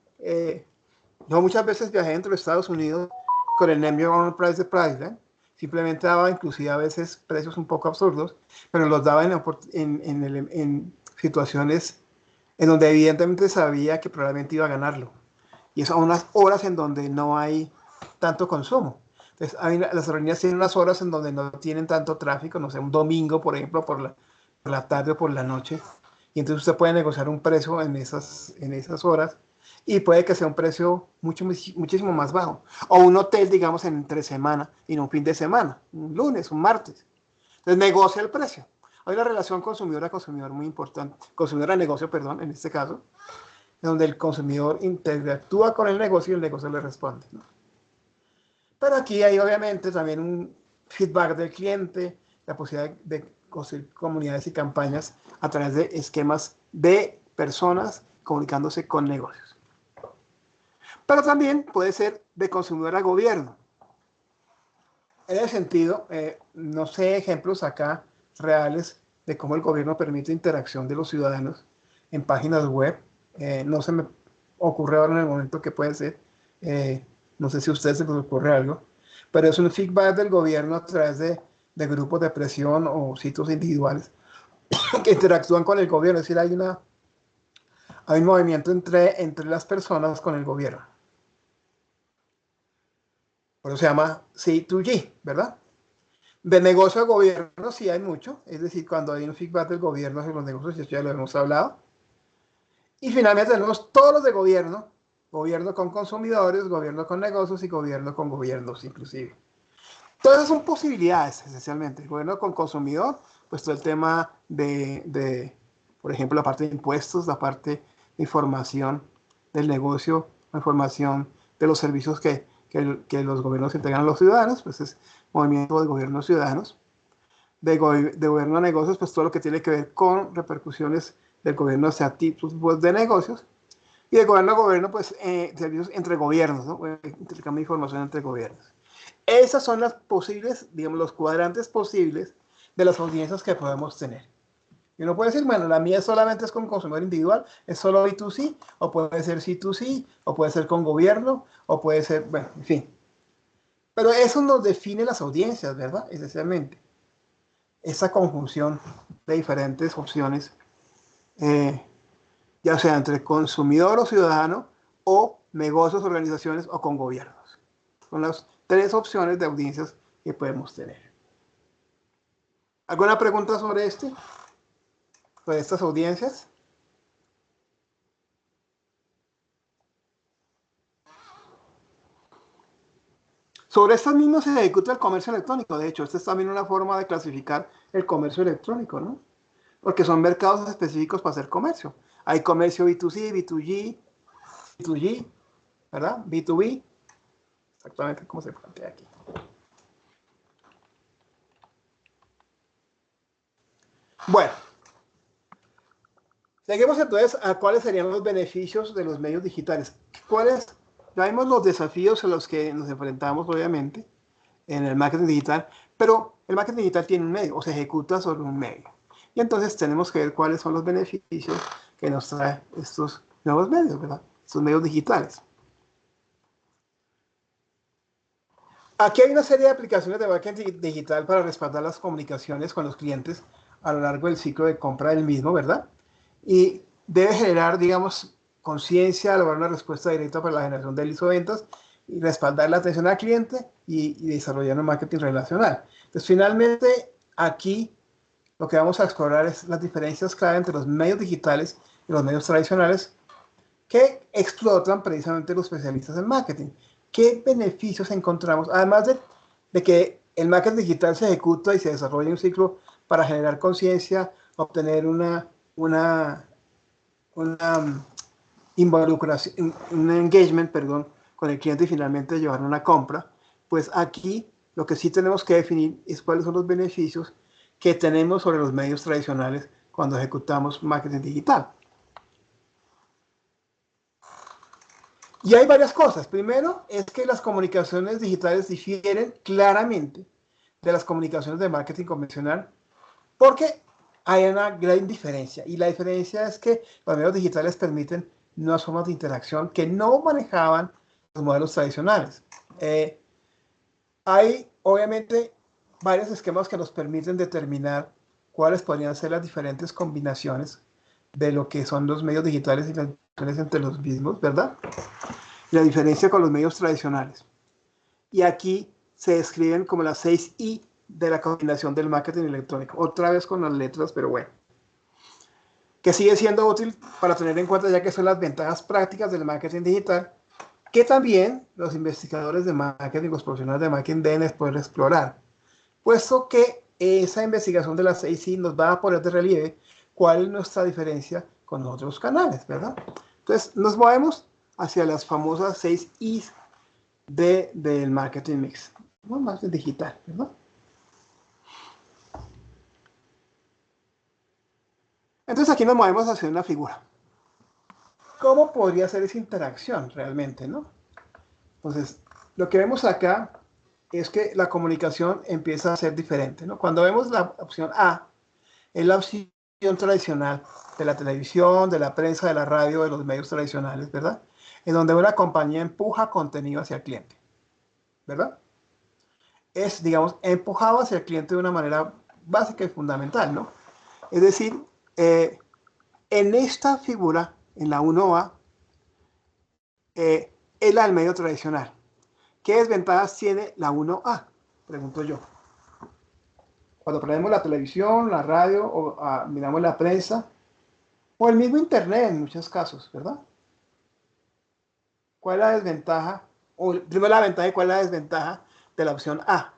Yo muchas veces viajé dentro de Estados Unidos con el name your own price de Priceline. Simplemente daba inclusive a veces precios un poco absurdos, pero los daba en situaciones en donde evidentemente sabía que probablemente iba a ganarlo. Y eso a unas horas en donde no hay tanto consumo. Entonces, las aerolíneas tienen unas horas en donde no tienen tanto tráfico, no sé, un domingo, por ejemplo, por la tarde o por la noche. Y entonces usted puede negociar un precio en esas horas y puede que sea un precio muchísimo más bajo. O un hotel, digamos, entre semana y no un fin de semana, un lunes, un martes. Entonces negocia el precio. Hay una relación consumidor-consumidor muy importante, consumidor-negocio, perdón, en este caso, donde el consumidor interactúa con el negocio y el negocio le responde, ¿no? Pero aquí hay obviamente también un feedback del cliente, la posibilidad de construir comunidades y campañas a través de esquemas de personas comunicándose con negocios. Pero también puede ser de consumidor a gobierno. En ese sentido, no sé ejemplos acá reales de cómo el gobierno permite interacción de los ciudadanos en páginas web. No se me ocurre ahora en el momento que puede ser. No sé si a ustedes se les ocurre algo. Pero es un feedback del gobierno a través de grupos de presión o sitios individuales que interactúan con el gobierno. Es decir, hay un movimiento entre las personas con el gobierno. Por eso se llama C2G, ¿verdad? De negocio a gobierno sí hay mucho, es decir, cuando hay un feedback del gobierno hacia los negocios, esto ya lo hemos hablado. Y finalmente tenemos todos los de gobierno con consumidores, gobierno con negocios y gobierno con gobiernos inclusive. Todas son posibilidades esencialmente. Gobierno con consumidor, pues todo el tema por ejemplo, la parte de impuestos, la parte de información del negocio, la información de los servicios que los gobiernos entregan a los ciudadanos, pues es movimiento de gobiernos ciudadanos. De gobierno a negocios, pues todo lo que tiene que ver con repercusiones del gobierno hacia tipos de negocios. Y de gobierno a gobierno, pues servicios entre gobiernos, ¿no? Intercambio de información entre gobiernos. Esas son las posibles, digamos, los cuadrantes posibles de las audiencias que podemos tener. Y uno puede decir, bueno, la mía solamente es con consumidor individual, es solo B2C, o puede ser C2C, o puede ser con gobierno, o puede ser, bueno, en fin. Pero eso nos define las audiencias, ¿verdad? Esencialmente. Esa conjunción de diferentes opciones, ya sea entre consumidor o ciudadano, o negocios, organizaciones, o con gobiernos. Son las tres opciones de audiencias que podemos tener. ¿Alguna pregunta sobre sobre estas audiencias? Sobre estas mismas se ejecuta el comercio electrónico. De hecho, esta es también una forma de clasificar el comercio electrónico, ¿no? Porque son mercados específicos para hacer comercio. Hay comercio B2C, B2G, B2G, ¿verdad? B2B. Exactamente como se plantea aquí. Bueno, seguimos entonces a cuáles serían los beneficios de los medios digitales. Ya vimos los desafíos a los que nos enfrentamos, obviamente, en el marketing digital, pero el marketing digital tiene un medio, o se ejecuta sobre un medio. Y entonces tenemos que ver cuáles son los beneficios que nos traen estos nuevos medios, ¿verdad? Estos medios digitales. Aquí hay una serie de aplicaciones de marketing digital para respaldar las comunicaciones con los clientes a lo largo del ciclo de compra del mismo, ¿verdad? Y debe generar, digamos, conciencia, lograr una respuesta directa para la generación de leads o ventas y respaldar la atención al cliente y desarrollar un marketing relacional. Entonces, finalmente, aquí lo que vamos a explorar es las diferencias clave entre los medios digitales y los medios tradicionales que explotan precisamente los especialistas en marketing. ¿Qué beneficios encontramos? Además de que el marketing digital se ejecuta y se desarrolla en un ciclo para generar conciencia, obtener una involucración, un engagement, perdón, con el cliente y finalmente llevar una compra, pues aquí lo que sí tenemos que definir es cuáles son los beneficios que tenemos sobre los medios tradicionales cuando ejecutamos marketing digital. Y hay varias cosas. Primero es que las comunicaciones digitales difieren claramente de las comunicaciones de marketing convencional porque hay una gran diferencia. Y la diferencia es que los medios digitales permiten nuevas formas de interacción que no manejaban los modelos tradicionales. Hay obviamente varios esquemas que nos permiten determinar cuáles podrían ser las diferentes combinaciones de lo que son los medios digitales y las diferencias entre los mismos, ¿verdad? La diferencia con los medios tradicionales. Y aquí se describen como las 6 I de la combinación del marketing electrónico. Otra vez con las letras, pero bueno. Que sigue siendo útil para tener en cuenta ya que son las ventajas prácticas del marketing digital, que también los investigadores de marketing, los profesionales de marketing deben poder explorar. Puesto que esa investigación de las 6 I nos va a poner de relieve cuál es nuestra diferencia con otros canales, ¿verdad? Entonces, nos movemos hacia las famosas 6 Is del marketing mix, ¿no? Marketing digital, ¿verdad? Entonces aquí nos movemos hacia una figura. ¿Cómo podría ser esa interacción realmente, no? Entonces, lo que vemos acá es que la comunicación empieza a ser diferente, ¿no? Cuando vemos la opción A, es la opción tradicional de la televisión, de la prensa, de la radio, de los medios tradicionales, ¿verdad? En donde una compañía empuja contenido hacia el cliente, ¿verdad? Es, digamos, empujado hacia el cliente de una manera básica y fundamental, ¿no? Es decir, en esta figura, en la 1A, es la del medio tradicional. ¿Qué desventajas tiene la 1A? Pregunto yo. Cuando prendemos la televisión, la radio, o miramos la prensa, o el mismo internet en muchos casos, ¿verdad? ¿Cuál es la desventaja? O primero la ventaja y cuál es la desventaja de la opción A.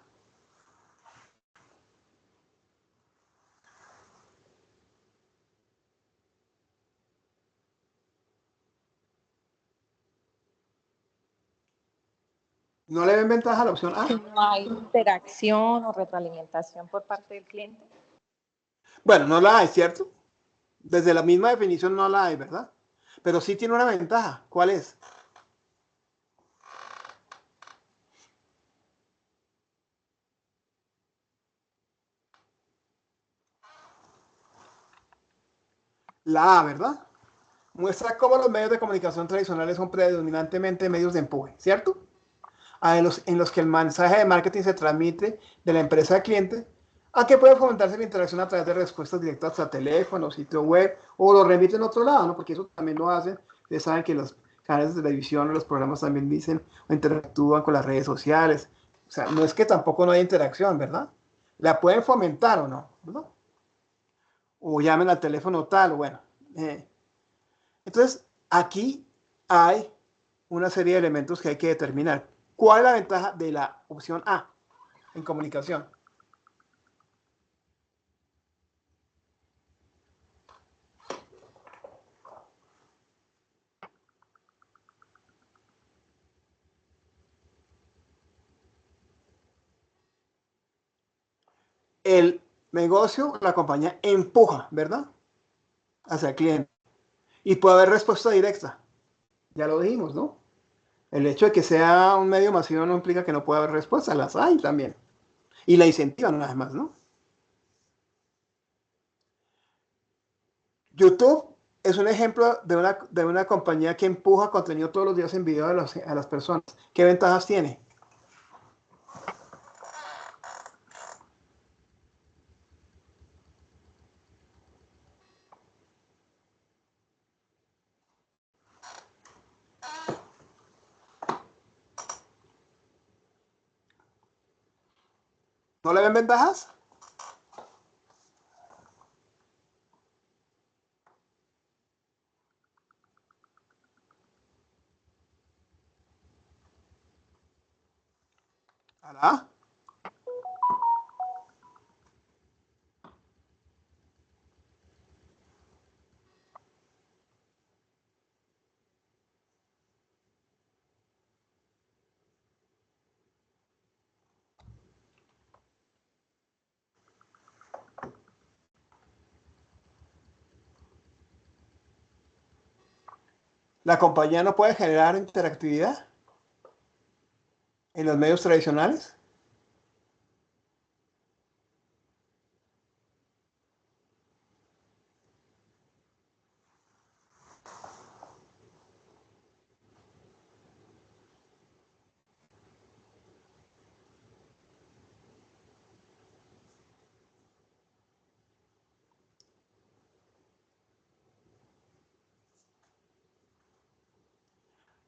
¿No le ven ventaja a la opción A? Que no hay interacción o retroalimentación por parte del cliente. Bueno, no la hay, ¿cierto? Desde la misma definición no la hay, ¿verdad? Pero sí tiene una ventaja. ¿Cuál es? La A, ¿verdad? Muestra cómo los medios de comunicación tradicionales son predominantemente medios de empuje, ¿cierto? En los que el mensaje de marketing se transmite de la empresa al cliente, a que puede fomentarse la interacción a través de respuestas directas a teléfono, sitio web, o lo remiten a otro lado, ¿no? Porque eso también lo hacen. Ustedes saben que los canales de televisión o los programas también dicen o interactúan con las redes sociales. O sea, no es que tampoco no haya interacción, ¿verdad? La pueden fomentar o no, ¿verdad? O llamen al teléfono tal, bueno. Entonces, aquí hay una serie de elementos que hay que determinar. ¿Cuál es la ventaja de la opción A en comunicación? El negocio, la compañía empuja, ¿verdad? Hacia el cliente. Y puede haber respuesta directa. Ya lo dijimos, ¿no? El hecho de que sea un medio masivo no implica que no pueda haber respuesta. Las hay también. Y la incentivan además, ¿no? YouTube es un ejemplo de una compañía que empuja contenido todos los días en video a las personas. ¿Qué ventajas tiene? ¿No le ven ventajas? ¿Alá? ¿La compañía no puede generar interactividad en los medios tradicionales?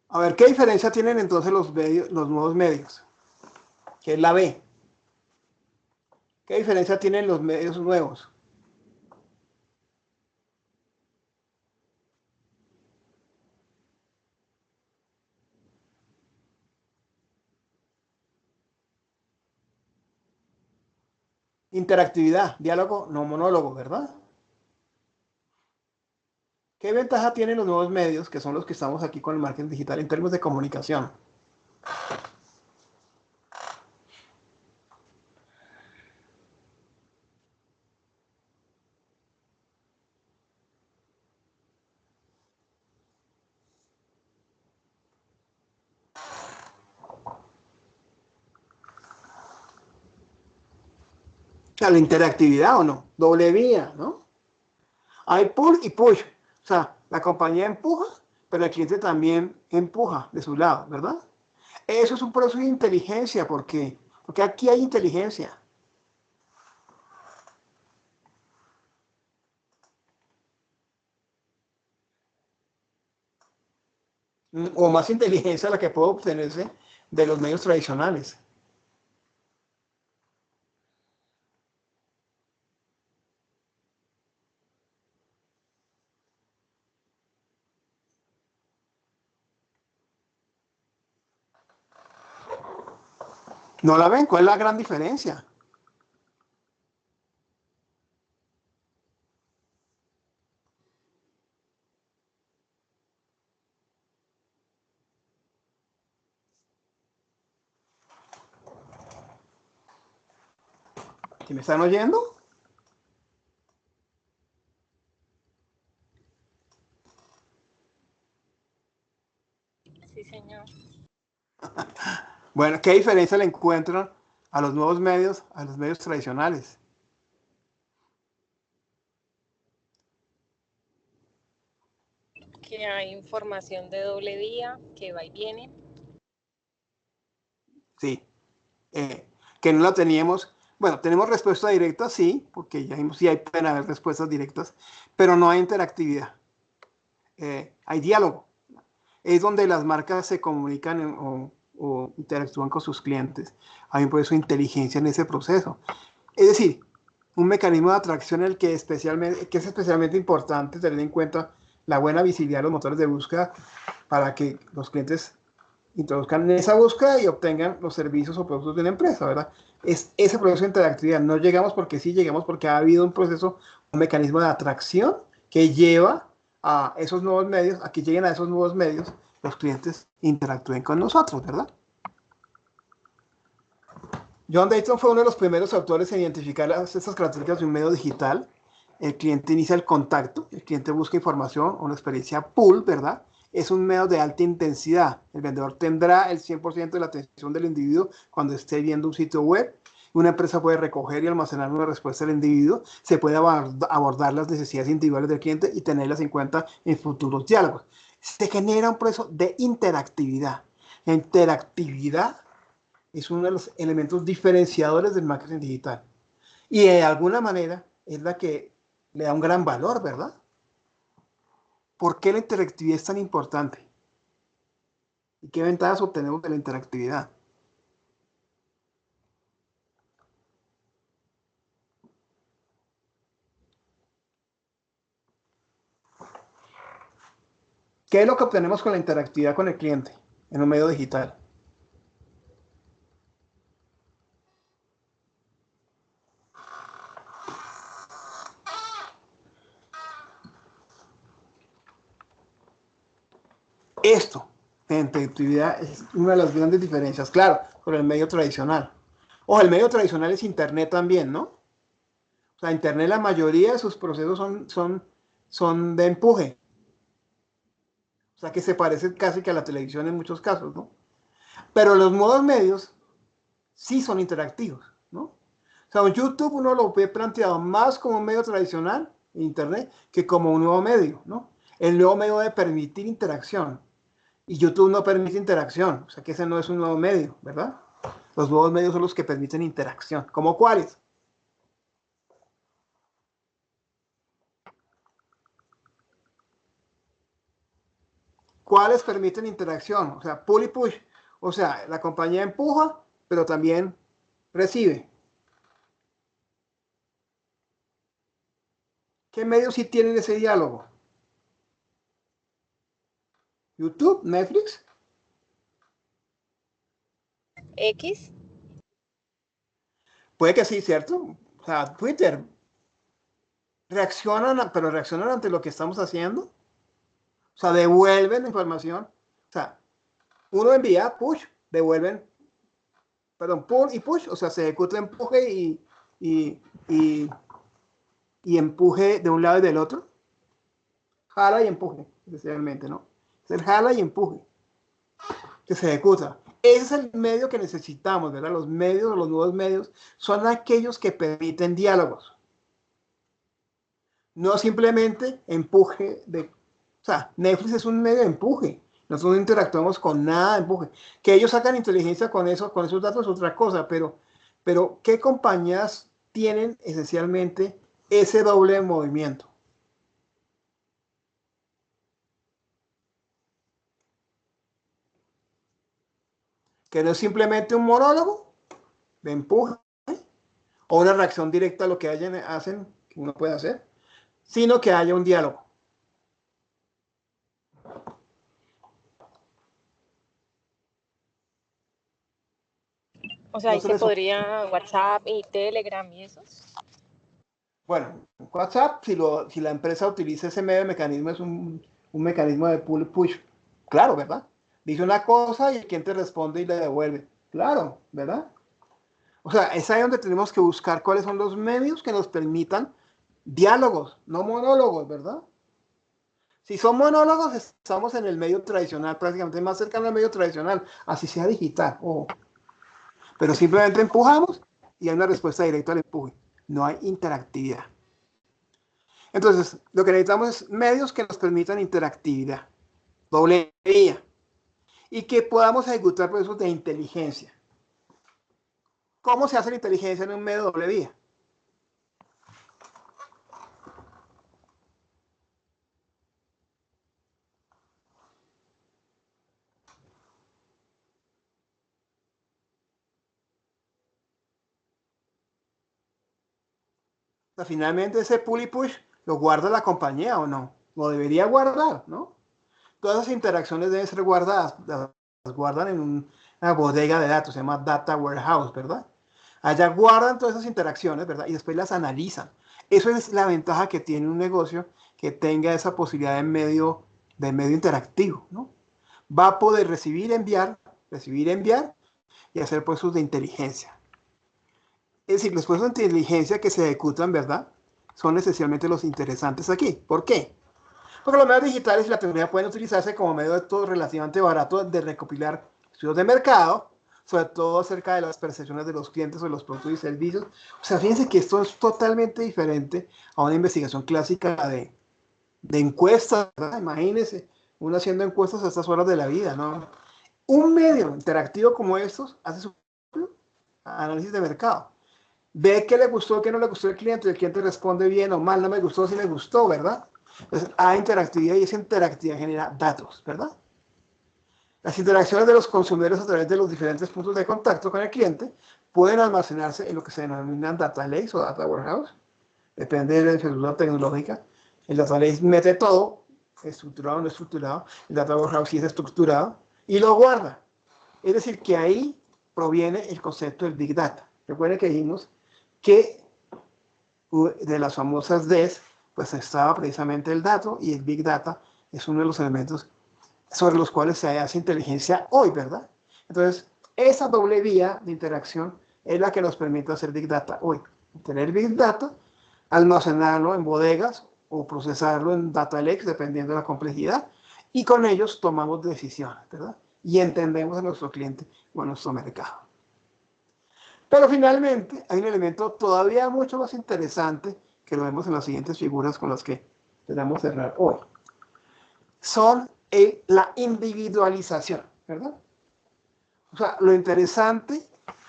A ver, ¿qué diferencia tienen entonces los medios, los nuevos medios? Que es la B. ¿Qué diferencia tienen los medios nuevos? Interactividad, diálogo, no monólogo, ¿verdad? ¿Qué ventaja tienen los nuevos medios, que son los que estamos aquí con el marketing digital en términos de comunicación? O sea, la interactividad o no, doble vía, ¿no? Hay pull y push. O sea, la compañía empuja, pero el cliente también empuja de su lado, ¿verdad? Eso es un proceso de inteligencia, porque aquí hay inteligencia. O más inteligencia la que puede obtenerse de los medios tradicionales. ¿No la ven? ¿Cuál es la gran diferencia? ¿Sí me están oyendo? Sí, señor. Bueno, ¿qué diferencia le encuentran a los nuevos medios, a los medios tradicionales? Que hay información de doble vía, que va y viene. Sí, que no la teníamos. Bueno, tenemos respuesta directa, sí, porque ya vimos, sí pueden haber respuestas directas, pero no hay interactividad. Hay diálogo. Es donde las marcas se comunican o interactúan con sus clientes. Hay un proceso de inteligencia en ese proceso. Es decir, un mecanismo de atracción en el que, que es especialmente importante tener en cuenta la buena visibilidad de los motores de búsqueda para que los clientes introduzcan esa búsqueda y obtengan los servicios o productos de una empresa, ¿verdad? Es ese proceso de interactividad. No llegamos porque sí, llegamos porque ha habido un proceso, un mecanismo de atracción que lleva a esos nuevos medios, a que lleguen a esos nuevos medios, los clientes interactúen con nosotros, ¿verdad? John Dayton fue uno de los primeros autores en identificar estas características de un medio digital. El cliente inicia el contacto, el cliente busca información, una experiencia pull, ¿verdad? Es un medio de alta intensidad. El vendedor tendrá el 100% de la atención del individuo cuando esté viendo un sitio web. Una empresa puede recoger y almacenar una respuesta del individuo. Se puede abordar las necesidades individuales del cliente y tenerlas en cuenta en futuros diálogos. Se genera un proceso de interactividad. La interactividad es uno de los elementos diferenciadores del marketing digital. Y de alguna manera es la que le da un gran valor, ¿verdad? ¿Por qué la interactividad es tan importante? ¿Y qué ventajas obtenemos de la interactividad? ¿Qué es lo que obtenemos con la interactividad con el cliente en un medio digital? Esto, la interactividad, es una de las grandes diferencias, claro, con el medio tradicional. O el medio tradicional es Internet también, ¿no? O sea, Internet, la mayoría de sus procesos son de empuje. O sea, que se parece casi que a la televisión en muchos casos, ¿no? Pero los nuevos medios sí son interactivos, ¿no? O sea, un YouTube uno lo ve planteado más como un medio tradicional, Internet, que como un nuevo medio, ¿no? El nuevo medio debe permitir interacción. Y YouTube no permite interacción, o sea que ese no es un nuevo medio, ¿verdad? Los nuevos medios son los que permiten interacción. ¿Cómo cuáles? ¿Cuáles permiten interacción? O sea, pull y push. O sea, la compañía empuja, pero también recibe. ¿Qué medios sí tienen ese diálogo? ¿YouTube? ¿Netflix? X. Puede que sí, ¿cierto? O sea, Twitter. ¿Reaccionan, pero reaccionan ante lo que estamos haciendo? O sea, devuelven información. O sea, uno envía, push, devuelven, perdón, pull y push, o sea, se ejecuta empuje y, y, y empuje de un lado y del otro. Jala y empuje, esencialmente, ¿no? Es el jala y empuje que se ejecuta. Ese es el medio que necesitamos, ¿verdad? Los medios, los nuevos medios, son aquellos que permiten diálogos. No simplemente empuje de... O sea, Netflix es un medio de empuje. Nosotros no interactuamos con nada de empuje. Que ellos sacan inteligencia con eso, con esos datos es otra cosa, pero ¿qué compañías tienen esencialmente ese doble movimiento? Que no es simplemente un monólogo de empuje o una reacción directa a lo que hacen, que uno puede hacer, sino que haya un diálogo. O sea, No ahí se se les... podría WhatsApp y Telegram y esos. Bueno, WhatsApp, si la empresa utiliza ese medio de mecanismo, es un mecanismo de pull push. Claro, ¿verdad? Dice una cosa y el cliente responde y le devuelve. Claro, ¿verdad? O sea, es ahí donde tenemos que buscar cuáles son los medios que nos permitan diálogos, no monólogos, ¿verdad? Si son monólogos, estamos en el medio tradicional, prácticamente más cercano al medio tradicional, así sea digital. Pero simplemente empujamos y hay una respuesta directa al empuje. No hay interactividad. Entonces, lo que necesitamos es medios que nos permitan interactividad, doble vía, y que podamos ejecutar procesos de inteligencia. ¿Cómo se hace la inteligencia en un medio doble vía? O sea, finalmente ese pull y push lo guarda la compañía o no. Lo debería guardar, ¿no? Todas esas interacciones deben ser guardadas. Las guardan en una bodega de datos, se llama Data Warehouse, ¿verdad? Allá guardan todas esas interacciones, ¿verdad? Y después las analizan. Eso es la ventaja que tiene un negocio que tenga esa posibilidad de medio interactivo, ¿no? Va a poder recibir, enviar y hacer procesos de inteligencia. Es decir, los procesos de inteligencia que se ejecutan, ¿verdad? Son esencialmente los interesantes aquí. ¿Por qué? Porque los medios digitales y la tecnología pueden utilizarse como medio de todo relativamente barato de recopilar estudios de mercado, sobre todo acerca de las percepciones de los clientes o de los productos y servicios. O sea, fíjense que esto es totalmente diferente a una investigación clásica de encuestas, ¿verdad? Imagínense, uno haciendo encuestas a estas horas de la vida, ¿no? Un medio interactivo como estos hace su análisis de mercado. Ve qué le gustó, qué no le gustó al cliente, y el cliente responde bien o mal, no me gustó, sí me gustó, ¿verdad? Entonces, hay interactividad y esa interactividad genera datos, ¿verdad? Las interacciones de los consumidores a través de los diferentes puntos de contacto con el cliente pueden almacenarse en lo que se denominan data lakes o data warehouse. Depende de la infraestructura tecnológica. El data lake mete todo estructurado o no estructurado, el Data Warehouse sí es estructurado, y lo guarda. Es decir, que ahí proviene el concepto del Big Data. Recuerden que dijimos que de las famosas Ds, pues estaba precisamente el dato, y el Big Data es uno de los elementos sobre los cuales se hace inteligencia hoy, ¿verdad? Entonces, esa doble vía de interacción es la que nos permite hacer Big Data hoy. Tener Big Data, almacenarlo en bodegas o procesarlo en Data Lakes, dependiendo de la complejidad, y con ellos tomamos decisiones, ¿verdad? Y entendemos a nuestro cliente o a nuestro mercado. Pero finalmente hay un elemento todavía mucho más interesante que lo vemos en las siguientes figuras con las que esperamos cerrar hoy. Son la individualización, ¿verdad? O sea, lo interesante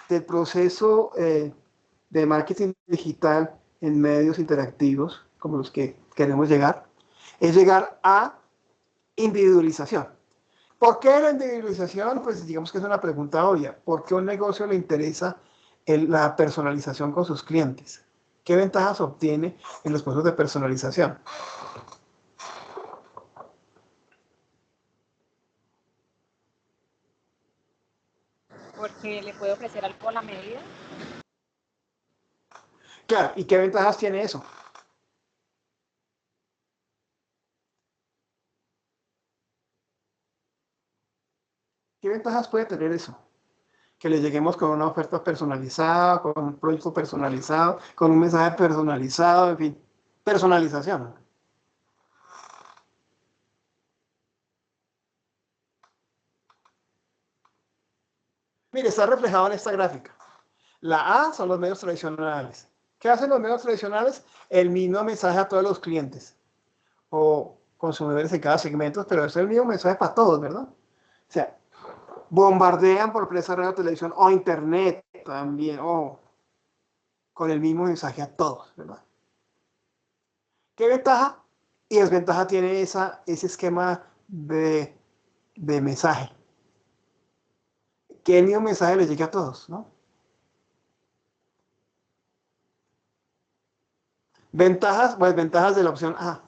del proceso de marketing digital en medios interactivos, como los que queremos llegar, es llegar a individualización. ¿Por qué la individualización? Pues digamos que es una pregunta obvia. ¿Por qué a un negocio le interesa la personalización con sus clientes? ¿Qué ventajas obtiene en los procesos de personalización? Porque le puede ofrecer algo a la medida. Claro, ¿y qué ventajas tiene eso? ¿Qué ventajas puede tener eso? Que le lleguemos con una oferta personalizada, con un proyecto personalizado, con un mensaje personalizado, en fin, personalización. Mire, está reflejado en esta gráfica. La A son los medios tradicionales. ¿Qué hacen los medios tradicionales? El mismo mensaje a todos los clientes o consumidores en cada segmento, pero es el mismo mensaje para todos, ¿verdad? O sea, bombardean por prensa, radio, televisión o internet también, o con el mismo mensaje a todos, ¿verdad? ¿Qué ventaja y desventaja tiene ese esquema de mensaje? Que el mismo mensaje les llegue a todos, ¿no? Ventajas, pues ventajas de la opción A.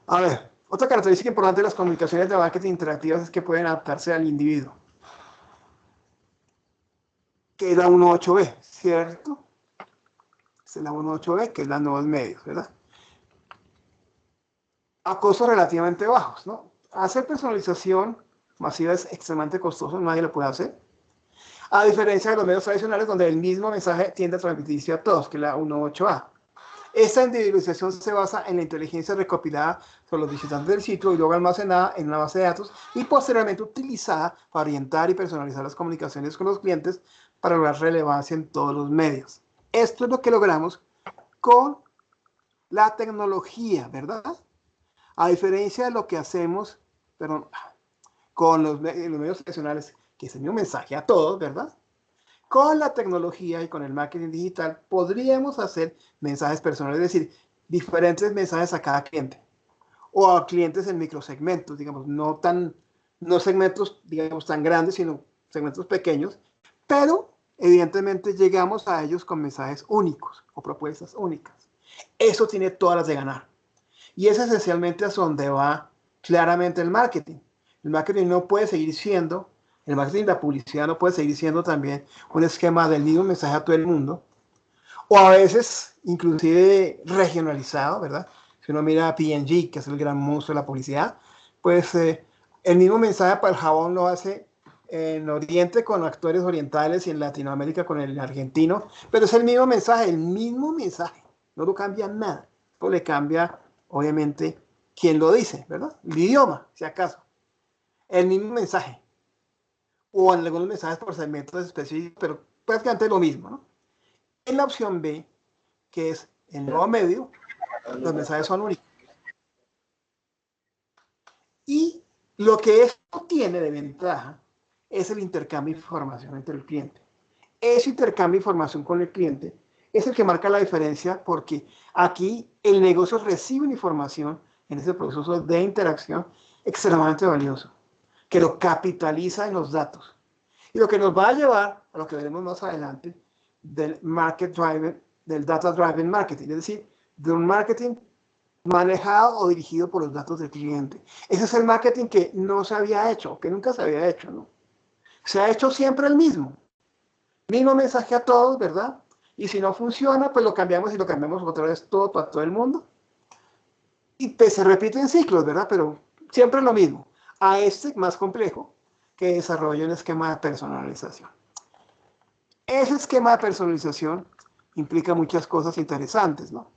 A ver, otra característica importante de las comunicaciones de marketing interactivas es que pueden adaptarse al individuo. Que es la 1.8b, ¿cierto? Es la 1.8b, que es la nuevos medios, ¿verdad? A costos relativamente bajos, ¿no? Hacer personalización masiva es extremadamente costoso, nadie lo puede hacer. A diferencia de los medios tradicionales, donde el mismo mensaje tiende a transmitirse a todos, que es la 1.8a. Esta individualización se basa en la inteligencia recopilada sobre los visitantes del sitio y luego almacenada en una base de datos y posteriormente utilizada para orientar y personalizar las comunicaciones con los clientes para lograr relevancia en todos los medios. Esto es lo que logramos con la tecnología, ¿verdad? A diferencia de lo que hacemos, perdón, con los medios tradicionales, que es el mismo mensaje a todos, ¿verdad? Con la tecnología y con el marketing digital podríamos hacer mensajes personales, es decir, diferentes mensajes a cada cliente o a clientes en microsegmentos, digamos, no segmentos, digamos, tan grandes, sino segmentos pequeños, pero evidentemente llegamos a ellos con mensajes únicos o propuestas únicas. Eso tiene todas las de ganar. Y es esencialmente hacia donde va claramente el marketing. El marketing no puede seguir siendo, el marketing y la publicidad no puede seguir siendo también un esquema del mismo mensaje a todo el mundo, o a veces inclusive regionalizado, ¿verdad? Si uno mira a P&G, que es el gran monstruo de la publicidad, pues el mismo mensaje para el jabón lo hace en Oriente con actores orientales y en Latinoamérica con el argentino, pero es el mismo mensaje, no lo cambia nada, pues le cambia obviamente quién lo dice, ¿verdad? El idioma, si acaso, el mismo mensaje, o en algunos mensajes por segmentos específicos, pero prácticamente lo mismo, ¿no? En la opción B, que es el nuevo medio, los mensajes son únicos. Y lo que esto tiene de ventaja es el intercambio de información entre el cliente. Ese intercambio de información con el cliente es el que marca la diferencia porque aquí el negocio recibe una información en ese proceso de interacción extremadamente valioso, que lo capitaliza en los datos. Y lo que nos va a llevar a lo que veremos más adelante del market driven, del data driven marketing, es decir, de un marketing manejado o dirigido por los datos del cliente. Ese es el marketing que no se había hecho, que nunca se había hecho, ¿no? Se ha hecho siempre el mismo mensaje a todos, ¿verdad? Y si no funciona, pues lo cambiamos y lo cambiamos otra vez todo para todo el mundo. Y pues se repiten ciclos, ¿verdad? Pero siempre lo mismo. A este más complejo, que desarrolla un esquema de personalización. Ese esquema de personalización implica muchas cosas interesantes, ¿no?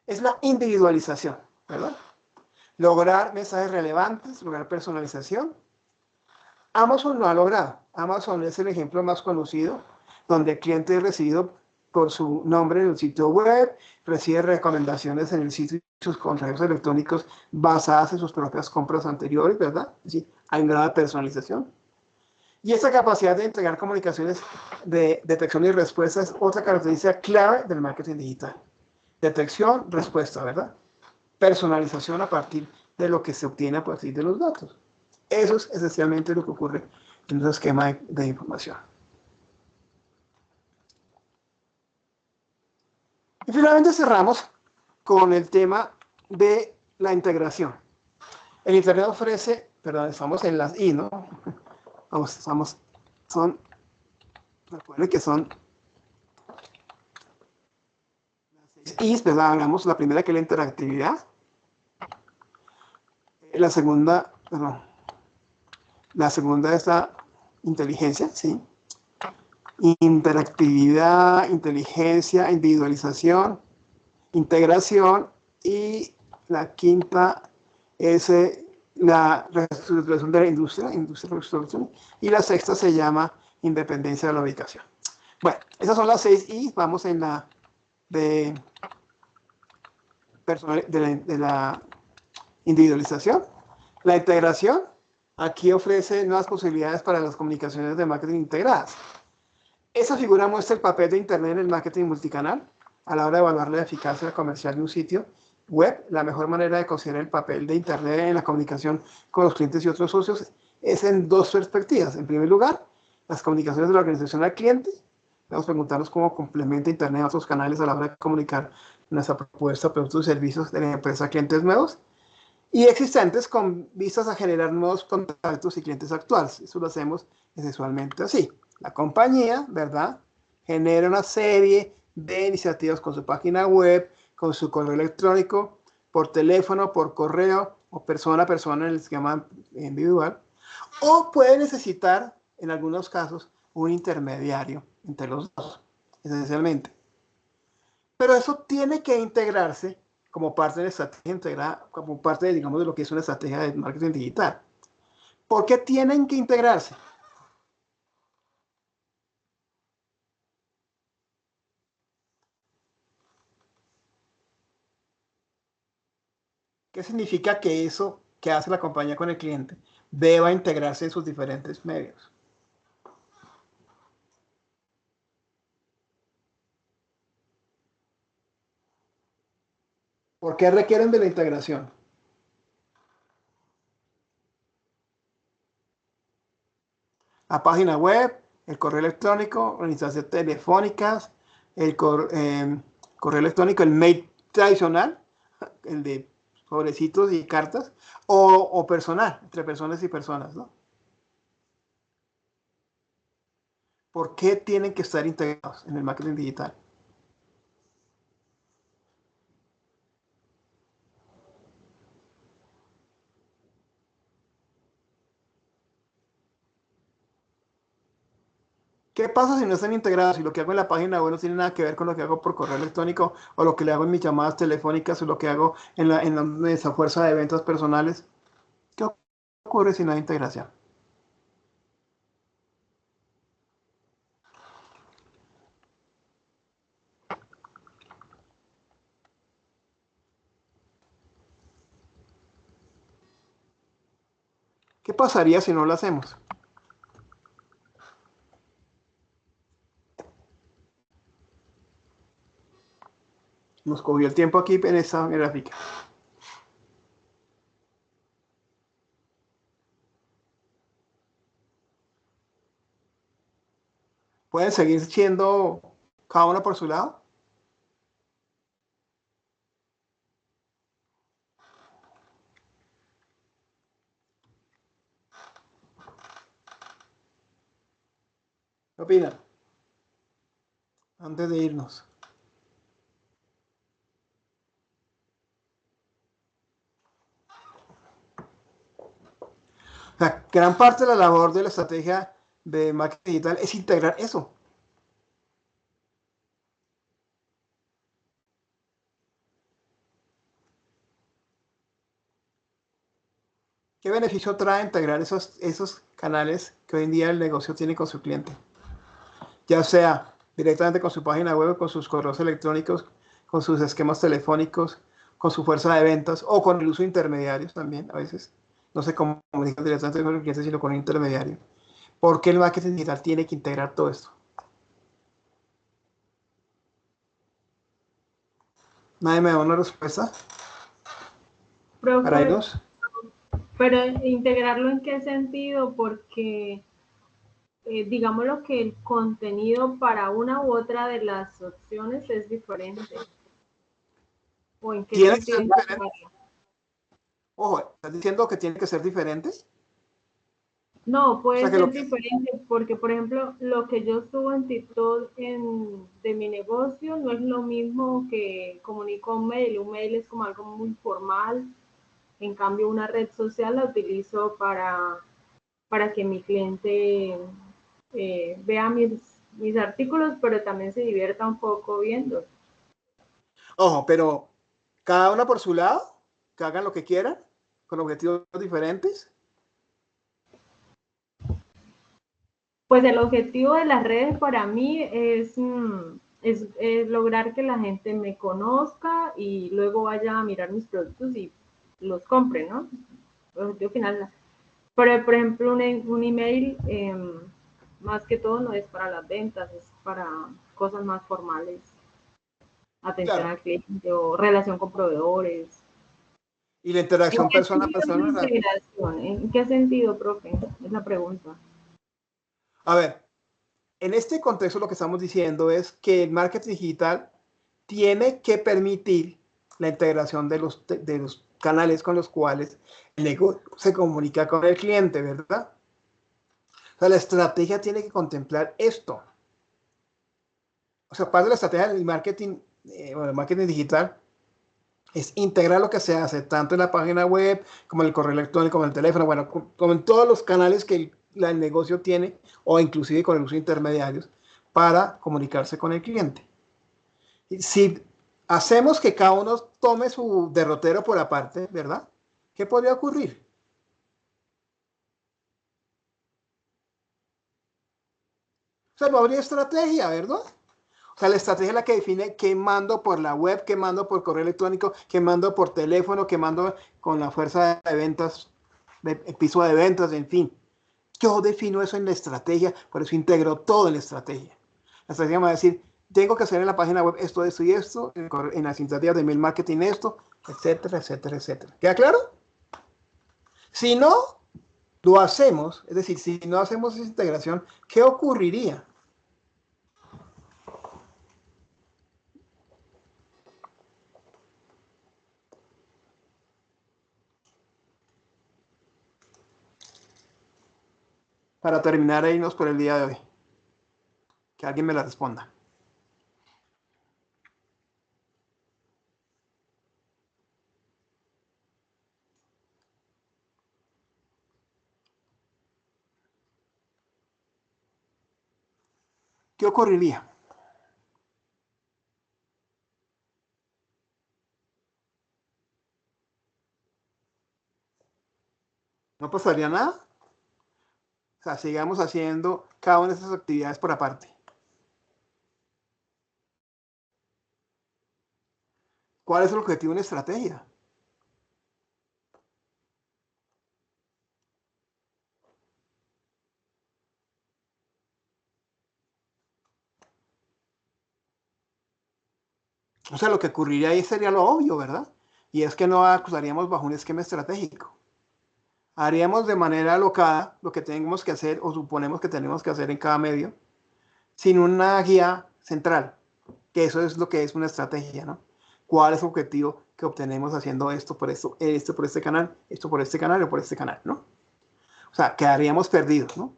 Es la individualización, ¿verdad? Lograr mensajes relevantes, lograr personalización. Amazon lo ha logrado. Amazon es el ejemplo más conocido, donde el cliente es recibido por su nombre en el sitio web, recibe recomendaciones en el sitio y sus correos electrónicos basadas en sus propias compras anteriores, ¿verdad? Es decir, hay un grado de personalización. Y esa capacidad de entregar comunicaciones de detección y respuesta es otra característica clave del marketing digital. Detección, respuesta, ¿verdad? Personalización a partir de lo que se obtiene a partir de los datos. Eso es esencialmente lo que ocurre en un esquema de información. Y finalmente cerramos con el tema de la integración. El Internet ofrece, perdón, estamos en las I, ¿no? Recuerden que son las 6 I, ¿verdad? Hablamos la primera que es la interactividad. La segunda, perdón, la segunda es la inteligencia, ¿sí? Interactividad, inteligencia, individualización, integración, y la quinta es la reestructuración de la industria reestructuración, y la sexta se llama independencia de la ubicación. Bueno, esas son las 6 I. Vamos en la de la individualización. La integración, aquí ofrece nuevas posibilidades para las comunicaciones de marketing integradas. Esa figura muestra el papel de Internet en el marketing multicanal. A la hora de evaluar la eficacia comercial de un sitio web, la mejor manera de considerar el papel de Internet en la comunicación con los clientes y otros socios es en dos perspectivas. En primer lugar, las comunicaciones de la organización al cliente. Vamos a preguntarnos cómo complementa Internet a otros canales a la hora de comunicar nuestra propuesta, productos y servicios de la empresa a clientes nuevos y existentes con vistas a generar nuevos contactos y clientes actuales. Eso lo hacemos esencialmente así. La compañía, ¿verdad?, genera una serie de iniciativas con su página web, con su correo electrónico, por teléfono, por correo o persona a persona en el esquema individual, o puede necesitar, en algunos casos, un intermediario entre los dos, esencialmente. Pero eso tiene que integrarse como parte de la estrategia integrada, como parte, digamos, de lo que es una estrategia de marketing digital. ¿Por qué tienen que integrarse? ¿Qué significa que eso que hace la compañía con el cliente deba integrarse en sus diferentes medios? ¿Por qué requieren de la integración? La página web, el correo electrónico, organizaciones telefónicas, el correo electrónico, el mail tradicional, el de sobrecitos y cartas, o personal, entre personas y personas, ¿no? ¿Por qué tienen que estar integrados en el marketing digital? ¿Qué pasa si no están integrados? Si lo que hago en la página web no tiene nada que ver con lo que hago por correo electrónico, o lo que le hago en mis llamadas telefónicas, o lo que hago en esa fuerza de ventas personales. ¿Qué ocurre si no hay integración? ¿Qué pasaría si no lo hacemos? Nos cogió el tiempo aquí en esta gráfica. ¿Pueden seguir siendo cada uno por su lado? ¿Qué opinan? Antes de irnos. O sea, gran parte de la labor de la estrategia de marketing digital es integrar eso. ¿Qué beneficio trae integrar esos canales que hoy en día el negocio tiene con su cliente? Ya sea directamente con su página web, con sus correos electrónicos, con sus esquemas telefónicos, con su fuerza de ventas o con el uso de intermediarios también a veces. No se comunican directamente con el cliente, sino con un intermediario. ¿Por qué el marketing digital tiene que integrar todo esto? ¿Nadie me da una respuesta para Profe, irnos? pero integrarlo en qué sentido, porque digámoslo que el contenido para una u otra de las opciones es diferente. ¿O en qué ¿Tiene que sentido ser diferente? integrarlo? Ojo, ¿estás diciendo que tiene que ser diferente? No, O puede sea, que ser lo que... diferente porque, por ejemplo, lo que yo subo en TikTok de mi negocio no es lo mismo que comunico un mail. Un mail es como algo muy formal. En cambio, una red social la utilizo para que mi cliente vea mis artículos, pero también se divierta un poco viendo. Ojo, pero cada uno por su lado, que hagan lo que quieran, con objetivos diferentes. Pues el objetivo de las redes para mí es lograr que la gente me conozca y luego vaya a mirar mis productos y los compre, ¿no? El objetivo final. Pero, por ejemplo, un email, más que todo, no es para las ventas, es para cosas más formales. Atención Claro. al cliente o relación con proveedores. Y la ¿En interacción qué persona a sentido es la persona. integración? ¿En qué sentido, profe? Es la pregunta. A ver, en este contexto lo que estamos diciendo es que el marketing digital tiene que permitir la integración de los canales con los cuales el negocio se comunica con el cliente, ¿verdad? O sea, la estrategia tiene que contemplar esto. O sea, parte de la estrategia del marketing, bueno, el marketing digital es integrar lo que se hace, tanto en la página web, como en el correo electrónico, como en el teléfono, bueno, como en todos los canales que el negocio tiene, o inclusive con el uso de intermediarios, para comunicarse con el cliente. Si hacemos que cada uno tome su derrotero por aparte, ¿verdad? ¿Qué podría ocurrir? O sea, no habría estrategia, ¿verdad? O sea, la estrategia es la que define qué mando por la web, qué mando por correo electrónico, qué mando por teléfono, qué mando con la fuerza de ventas, de piso de ventas, en fin. Yo defino eso en la estrategia, por eso integro todo en la estrategia. La estrategia me va a decir, tengo que hacer en la página web esto y esto, en las estrategias de mail marketing esto, etcétera, etcétera, etcétera. ¿Queda claro? Si no lo hacemos, es decir, si no hacemos esa integración, ¿qué ocurriría? Para terminar e irnos por el día de hoy. Que alguien me la responda. ¿Qué ocurriría? ¿No pasaría nada? O sea, sigamos haciendo cada una de esas actividades por aparte. ¿Cuál es el objetivo de una estrategia? O sea, lo que ocurriría ahí sería lo obvio, ¿verdad? Y es que no actuaríamos bajo un esquema estratégico. Haríamos de manera alocada lo que tenemos que hacer o suponemos que tenemos que hacer en cada medio, sin una guía central, que eso es lo que es una estrategia, ¿no? ¿Cuál es el objetivo que obtenemos haciendo esto por este canal, esto por este canal o por este canal, ¿no? O sea, quedaríamos perdidos, ¿no?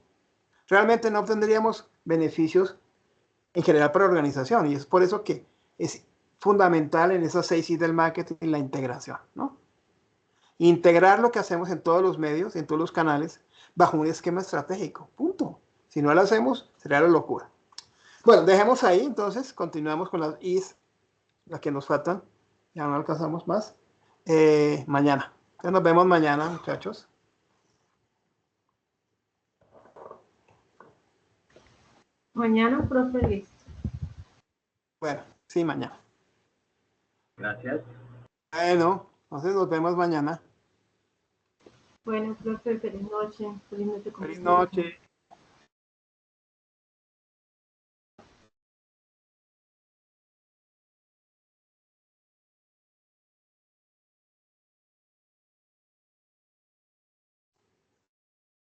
Realmente no obtendríamos beneficios en general para la organización, y es por eso que es fundamental en esas 6 I's del marketing la integración, ¿no? Integrar lo que hacemos en todos los medios, en todos los canales, bajo un esquema estratégico, punto. Si no lo hacemos, sería la locura. Bueno, dejemos ahí, entonces, continuamos con las I's, las que nos faltan, ya no alcanzamos más, mañana. Entonces nos vemos mañana, muchachos. Mañana, profe, listo. Bueno, sí, mañana. Gracias. Bueno, entonces nos vemos mañana. Bueno, profe, feliz noche. Feliz noche.